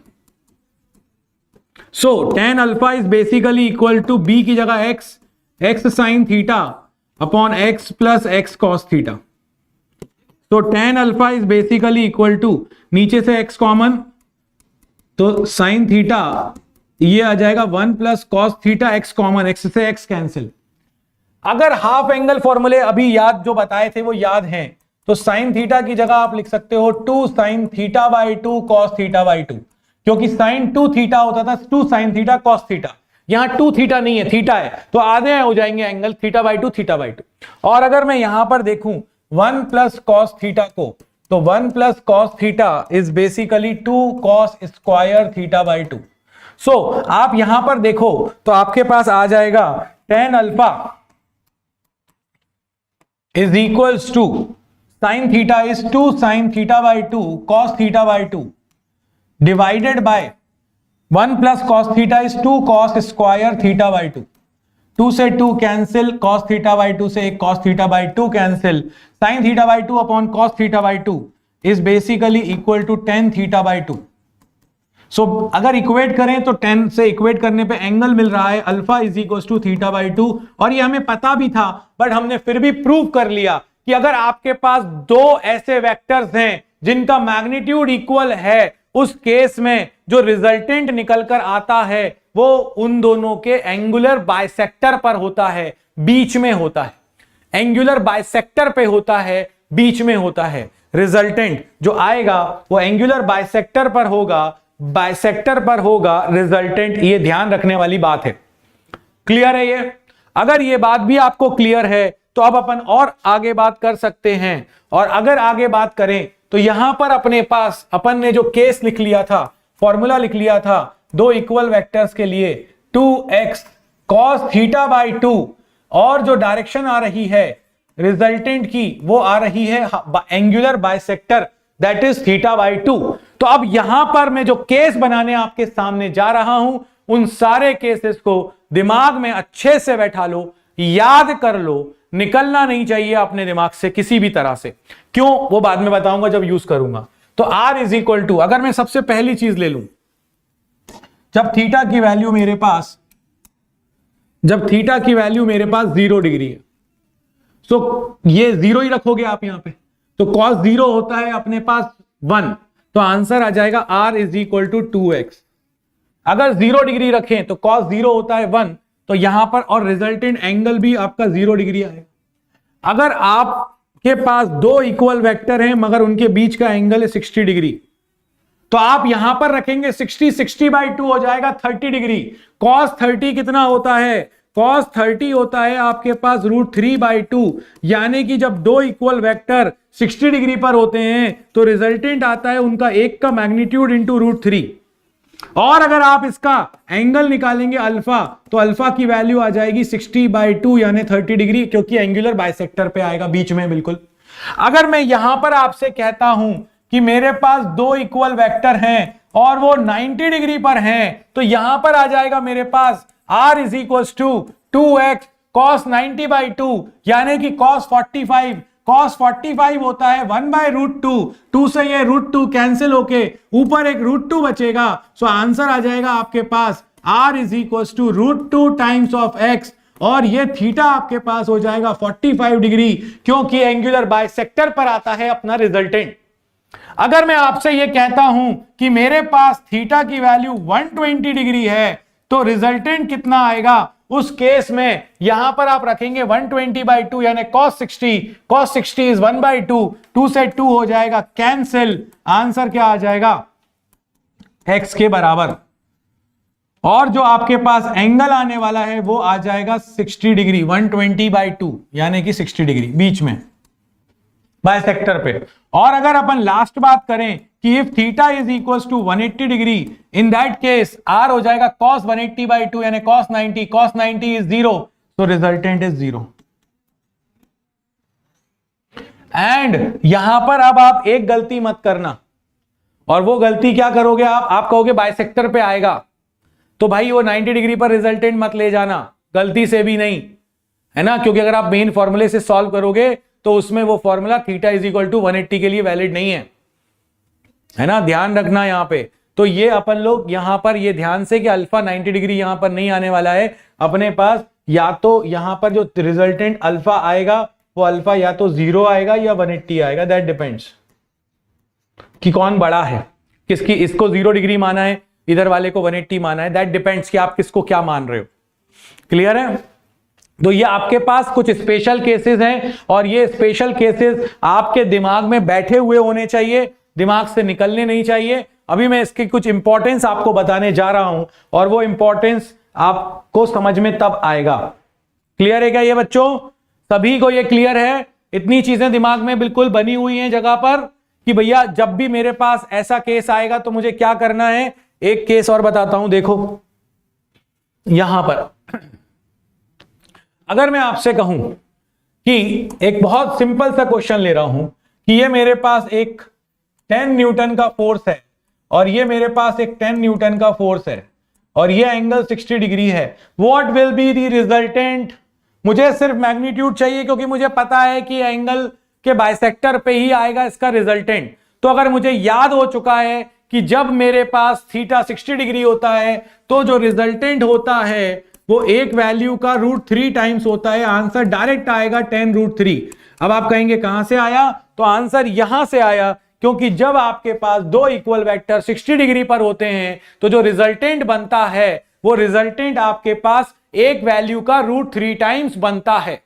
So tan alpha is basically equal to बी की जगह x, x sine theta upon x plus x cos theta. तो tan alpha is basically equal to, नीचे से x कॉमन तो साइन थीटा ये आ जाएगा 1 plus cos theta, x common, x से एक्स कैंसिल। अगर हाफ एंगल फॉर्मूले अभी याद जो बताए थे वो याद हैं तो साइन थीटा की जगह आप लिख सकते हो 2 sine theta by 2 cos theta by 2, क्योंकि साइन 2 थीटा होता था 2 साइन थीटा कॉस थीटा, यहां 2 थीटा नहीं है, थीटा है, तो आधे हो जाएंगे angle theta by 2 theta by 2। और अगर मैं यहां पर देखूं 1 प्लस कॉस थीटा को, तो 1 plus cos theta is basically 2 cos square theta by 2। सो आप यहां पर देखो तो आपके पास आ जाएगा tan alpha is equals to sine theta is 2 sine theta by 2 cos theta by 2 divided by 1 plus cos theta is 2 cos square theta by 2। 2 से 2 कैंसिल, कॉस थीटा बाई 2 से एक cos theta by 2 cancel, sine theta by 2 upon cos theta by 2 is basically equal to tan theta by 2। So अगर इक्वेट करें तो 10 से इक्वेट करने पे एंगल मिल रहा है alpha is equal to theta by 2, और ये हमें पता भी था बट हमने फिर भी प्रूव कर लिया कि अगर आपके पास दो ऐसे वेक्टर्स हैं जिनका मैग्नीट्यूड इक्वल है, उस केस में जो रिजल्टेंट निकल कर आता है वो उन दोनों के एंगुलर बाइसेक्टर पर होता है, बीच में होता है, एंगुलर बाइसेक्टर पे होता है, बीच में होता है। रिजल्टेंट जो आएगा वो एंगुलर बाइसेक्टर पर होगा, बाइसेक्टर पर होगा रिजल्टेंट, ये ध्यान रखने वाली बात है। क्लियर है ये? अगर ये बात भी आपको क्लियर है तो अब अपन और आगे बात कर सकते हैं, और अगर आगे बात करें तो यहां पर अपने पास अपन ने जो केस लिख लिया था, फॉर्मूला लिख लिया था दो इक्वल वेक्टर्स के लिए 2x cos थीटा बाई 2, और जो डायरेक्शन आ रही है रिजल्टेंट की वो आ रही है angular bisector, that is theta by 2। तो अब यहां पर मैं जो केस बनाने आपके सामने जा रहा हूं, उन सारे केसेस को दिमाग में अच्छे से बैठा लो, याद कर लो, निकलना नहीं चाहिए अपने दिमाग से किसी भी तरह से। क्यों, वो बाद में बताऊंगा जब यूज करूंगा। तो r इज इक्वल टू, अगर मैं सबसे पहली चीज ले लूं, जब थीटा की वैल्यू मेरे पास 0 डिग्री है, तो ये 0 ही रखोगे आप यहां पे, तो cos 0 होता है अपने पास 1, तो आंसर आ जाएगा r is equal to 2x। अगर 0 डिग्री रखें तो cos 0 होता है 1, तो यहां पर और रिजल्टेंट एंगल भी आपका 0 डिग्री आएगा। अगर आपके पास दो इक्वल वेक्टर हैं मगर उनके बीच का एंगल है 60 डिग्री, तो आप यहां पर रखेंगे 60/2 हो जाएगा 30 डिग्री। cos 30 कितना होता है? cos 30 होता है आपके पास √3/2, यानी कि जब दो इक्वल वेक्टर 60 डिग्री पर होते हैं तो रिजल्टेंट आता है उनका एक का मैग्नीट्यूड इंटू √3। और अगर आप इसका एंगल निकालेंगे अल्फा, तो अल्फा की वैल्यू आ जाएगी 60/2 यानी 30 डिग्री, क्योंकि एंगुलर बाइसेक्टर पे आएगा बीच में। बिल्कुल। अगर मैं यहां पर आपसे कहता हूं कि मेरे पास दो इक्वल वेक्टर हैं और वो 90 डिग्री पर हैं, तो यहां पर आ जाएगा मेरे पास r is equals to 2x cos 90/2 यानी कि cos 45। cos 45 होता है 1/√2। 2 से ये √2 कैंसिल होके ऊपर एक √2 बचेगा। सो आंसर आ जाएगा आपके पास r is equals to √2 times of x, और ये थीटा आपके पास हो जाएगा 45 डिग्री, क्योंकि एंगुलर बाइसेक्टर पर आता है अपना रिजल्टेंट। अगर मैं आपसे ये कहता हूं कि मेरे पास थीटा की वैल्यू 120 डिग्री है, तो रिजल्टेंट कितना आएगा? उस केस में यहां पर आप रखेंगे 120/2 यानी cos 60। cos 60 इज 1/2, 2 से 2 हो जाएगा कैंसिल। आंसर क्या आ जाएगा? x के बराबर। और जो आपके पास एंगल आने वाला है वो आ जाएगा 60 डिग्री, 120/2 यानी कि 60 डिग्री बीच में बाइसेक्टर पे। और अगर अपन लास्ट बात करें कि if theta is equals to 180 degree, in that case r हो जाएगा cos 180/2 यानी cos 90। cos 90 इज 0, तो रिजल्टेंट इज 0। एंड यहां पर अब आप एक गलती मत करना, और वो गलती क्या करोगे आप कहोगे बाइसेक्टर पे आएगा, तो भाई वो 90 डिग्री पर रिजल्टेंट मत ले जाना, गलती से भी नहीं, है ना, क्योंकि अगर आप मेन फॉर्मूले से सॉल्व करोगे तो उसमें वो formula theta is equal to 180 के लिए वैलिड नहीं है ना, ध्यान रखना यहां पे। तो ये अपन लोग यहां पर ये ध्यान से कि अल्फा 90 डिग्री यहां पर नहीं आने वाला है अपने पास, या तो यहां पर जो रिजल्टेंट अल्फा आएगा वो अल्फा या तो 0 आएगा या 180 आएगा, दैट डिपेंड्स कि कौन बड़ा है, किसकी, इसको 0 डिग्री माना है, इधर वाले को 180 माना है, दैट डिपेंड्स कि आप किसको क्या मान रहे हो। क्लियर है? तो ये आपके पास कुछ स्पेशल केसेस हैं, और ये स्पेशल केसेस आपके दिमाग में बैठे हुए होने चाहिए, दिमाग से निकलने नहीं चाहिए। अभी मैं इसकी कुछ इंपॉर्टेंस आपको बताने जा रहा हूं, और वो इंपॉर्टेंस आपको समझ में तब आएगा। क्लियर है क्या ये बच्चों? सभी को ये क्लियर है? इतनी चीजें दिमाग में बिल्कुल बनी हुई हैं जगह पर कि भैया जब भी मेरे पास ऐसा केस आएगा तो मुझे क्या करना है। एक केस और बताता हूं, देखो यहां पर अगर मैं आपसे कहूं कि एक बहुत सिंपल सा क्वेश्चन ले रहा हूं कि ये मेरे पास एक 10 न्यूटन का फोर्स है, और ये मेरे पास एक 10 न्यूटन का फोर्स है, और ये एंगल 60 डिग्री है। What will be the resultant? मुझे सिर्फ मैग्नीट्यूड चाहिए, क्योंकि मुझे पता है कि एंगल के बाइसेक्टर पे ही आएगा इसका रिजल्टेंट। तो अगर मुझे याद हो चुका है कि जब मेरे पास थीटा 60 डिग्री होता है तो जो रिजल्टेंट होता है वो एक वैल्यू का √3 टाइम्स होता है, आंसर डायरेक्ट आएगा 10√3। अब आप कहेंगे कहां से आया? तो आंसर यहां से आया, क्योंकि जब आपके पास दो इक्वल वेक्टर 60 डिग्री पर होते हैं तो जो रिजल्टेंट बनता है वो रिजल्टेंट आपके पास एक वैल्यू का √3 टाइम्स बनता है।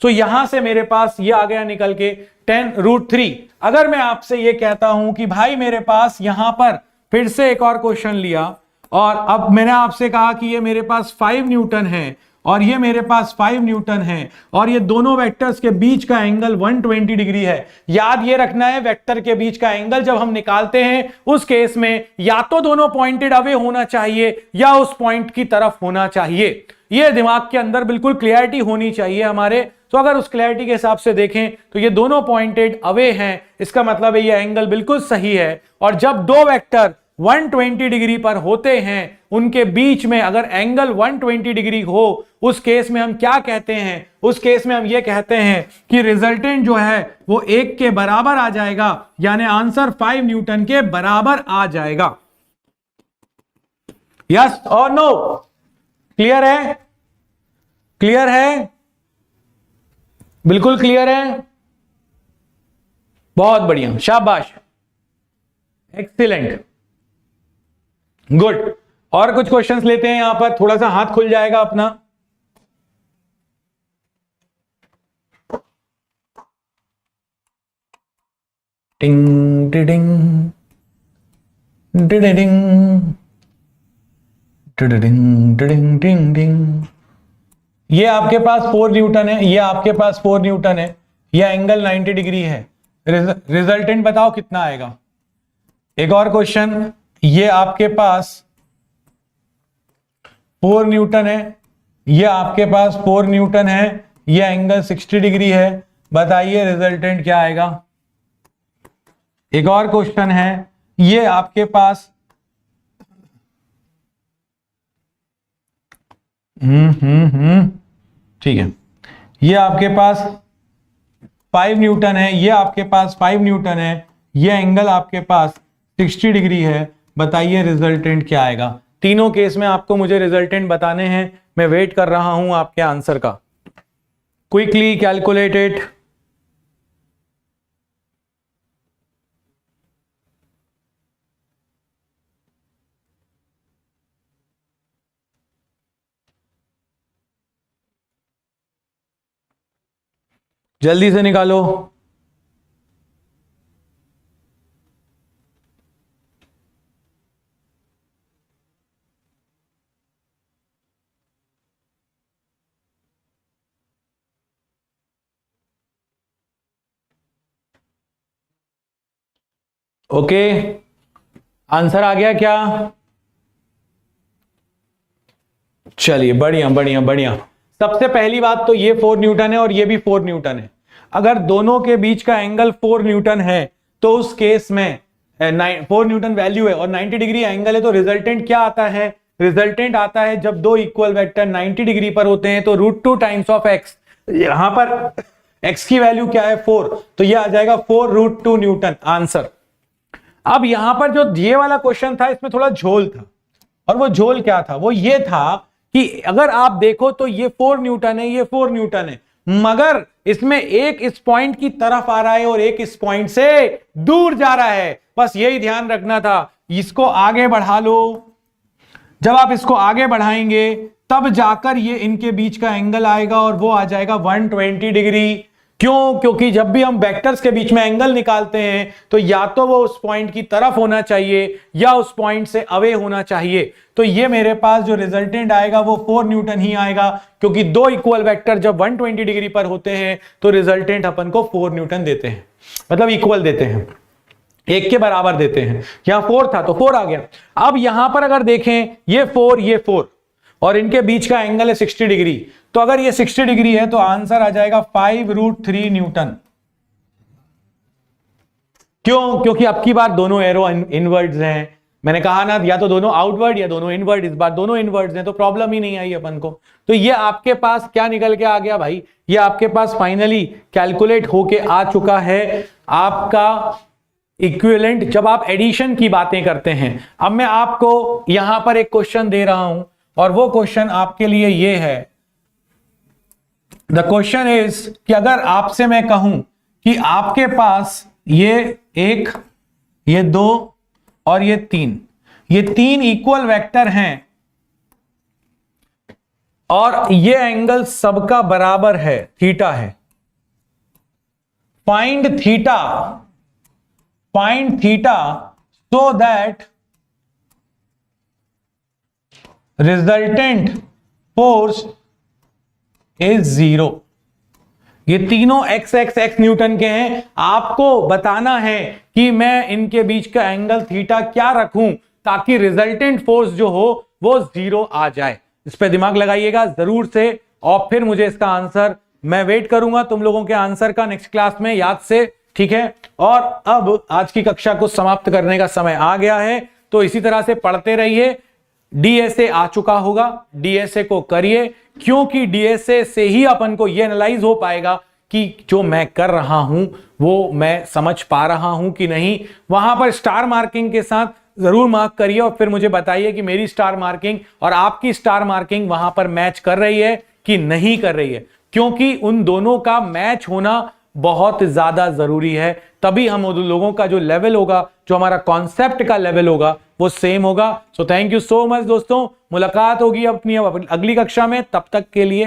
तो यहां से मेरे पास ये आ गया निकल के 10√3। अगर मैं आपसे ये कहता हूं कि भाई मेरे पास यहां पर फिर से एक और क्वेश्चन लिया, और अब मैंने आपसे कहा कि ये मेरे पास 5 न्यूटन है और ये मेरे पास 5 न्यूटन है, और ये दोनों वेक्टर्स के बीच का एंगल 120 डिग्री है। याद ये रखना है, वेक्टर के बीच का एंगल जब हम निकालते हैं उस केस में या तो दोनों पॉइंटेड अवे होना चाहिए या उस पॉइंट की तरफ होना चाहिए। ये दिमाग के अंदर बिल्कुल क्लियरिटी होनी चाहिए हमारे। तो अगर उस क्लैरिटी के हिसाब से देखें तो ये दोनों पॉइंटेड अवे हैं, इसका मतलब है ये एंगल बिल्कुल सही है। और जब दो वेक्टर 120 डिग्री पर होते हैं उनके बीच में अगर एंगल 120 डिग्री हो, उस केस में हम क्या कहते हैं? उस केस में हम ये कहते हैं कि रिजल्टेंट जो है वो 1 के बराबर आ जाएगा, यानी आंसर 5 न्यूटन के बराबर आ जाएगा। यस और नो? क्लियर है? क्लियर है? बिल्कुल क्लियर है? बहुत बढ़िया, शाबाश, एक्सीलेंट, गुड। और कुछ क्वेश्चंस लेते हैं यहां पर, थोड़ा सा हाथ खुल जाएगा अपना। टिंग टिडिंग, डिडिडिंग डिडिडिंग डिडिंग डिंग डिंग। ये आपके पास 4 न्यूटन है, ये आपके पास 4 न्यूटन है, ये एंगल 90 डिग्री है। रिजल्टेंट बताओ कितना आएगा। एक और क्वेश्चन, ये आपके पास 4 न्यूटन है, ये आपके पास 4 न्यूटन है, ये एंगल 60 डिग्री है, बताइए रिजल्टेंट क्या आएगा। एक और क्वेश्चन है, ये आपके पास ठीक है, ये आपके पास 5 न्यूटन है, ये आपके पास 5 न्यूटन है, ये एंगल आपके पास 60 डिग्री है, बताइए रिजल्टेंट क्या आएगा। तीनों केस में आपको मुझे रिजल्टेंट बताने हैं, मैं वेट कर रहा हूं आपके आंसर का। Quickly calculated. जल्दी से निकालो। ओके, आंसर आ गया क्या? चलिए बढ़िया बढ़िया बढ़िया। सबसे पहली बात तो ये 4 न्यूटन है और ये भी 4 न्यूटन है। अगर दोनों के बीच का एंगल 4 न्यूटन है तो उस केस में 4 न्यूटन वैल्यू है और 90 डिग्री एंगल है, तो रिजल्टेंट क्या आता है? रिजल्टेंट आता है जब दो इक्वल वेक्टर 90 डिग्री पर होते हैं तो √2 टाइम्स ऑफ एक्स, यहां पर एक्स की वैल्यू क्या है 4, तो ये आ जाएगा 4√2 न्यूटन आंसर। अब यहां पर जो ये वाला क्वेश्चन था इसमें थोड़ा झोल था, और वो झोल क्या था? वो ये था कि अगर आप देखो तो ये 4 न्यूटन है, ये 4 न्यूटन है, मगर इसमें एक इस पॉइंट की तरफ आ रहा है और एक इस पॉइंट से दूर जा रहा है। बस यही ध्यान रखना था। इसको आगे बढ़ा लो, जब आप इसको आगे बढ़ाएंगे तब जाकर ये इनके बीच का एंगल आएगा और वो आ जाएगा 120 डिग्री। क्यों? क्योंकि जब भी हम वेक्टर्स के बीच में एंगल निकालते हैं तो या तो वो उस पॉइंट की तरफ होना चाहिए या उस पॉइंट से अवे होना चाहिए। तो ये मेरे पास जो रिजल्टेंट आएगा वो 4 न्यूटन ही आएगा, क्योंकि दो इक्वल वेक्टर जब 120 डिग्री पर होते हैं तो रिजल्टेंट अपन को 4 न्यूटन देते हैं, मतलब इक्वल देते हैं, एक के बराबर देते हैं। यहां 4 था तो 4 आ गया। अब यहां पर अगर देखें ये 4 और इनके बीच का एंगल है 60 डिग्री, तो अगर ये 60 डिग्री है तो आंसर आ जाएगा 5√3 न्यूटन। क्यों? क्योंकि अब की बार दोनों एरो इनवर्ड्स हैं। मैंने कहा ना, या तो दोनों आउटवर्ड या दोनों इनवर्ड, इस बार दोनों इनवर्ड्स हैं तो प्रॉब्लम ही नहीं आई अपन को। तो ये आपके पास क्या निकल के आ गया भाई? ये आपके पास फाइनली कैलकुलेट होके आ चुका है आपका इक्विवेलेंट, जब आप एडिशन की बातें करते हैं। अब मैं आपको यहां पर एक क्वेश्चन दे रहा हूं और वो क्वेश्चन आपके लिए ये है। द क्वेश्चन इज कि अगर आपसे मैं कहूं कि आपके पास ये 1, ये 2 और ये 3, ये 3 इक्वल वेक्टर हैं और ये एंगल सबका बराबर है, थीटा है। Find theta so that resultant force is 0। ये तीनों x न्यूटन के हैं। आपको बताना है कि मैं इनके बीच का एंगल थीटा क्या रखूं ताकि रिजल्टेंट फोर्स जो हो वो 0 आ जाए। इस पे दिमाग लगाइएगा जरूर से, और फिर मुझे इसका आंसर, मैं वेट करूंगा तुम लोगों के आंसर का नेक्स्ट क्लास में, याद से, ठीक है। और अब आज की कक्षा को समाप्त करने का समय आ गया है, तो इसी तरह से पढ़ते रहिए। डीएसए आ चुका होगा, डीएसए को करिए, क्योंकि डीएसए से ही अपन को यह एनालाइज हो पाएगा कि जो मैं कर रहा हूं वो मैं समझ पा रहा हूं कि नहीं। वहां पर स्टार मार्किंग के साथ जरूर मार्क करिए और फिर मुझे बताइए कि मेरी स्टार मार्किंग और आपकी स्टार मार्किंग वहां पर मैच कर रही है कि नहीं कर रही है, क्योंकि उन दोनों का मैच होना बहुत ज्यादा जरूरी है। तभी हम उन लोगों का जो लेवल होगा, जो हमारा कॉन्सेप्ट का लेवल होगा, वो सेम होगा। So thank you so much दोस्तों, मुलाकात होगी अपनी अगली कक्षा में। तब तक के लिए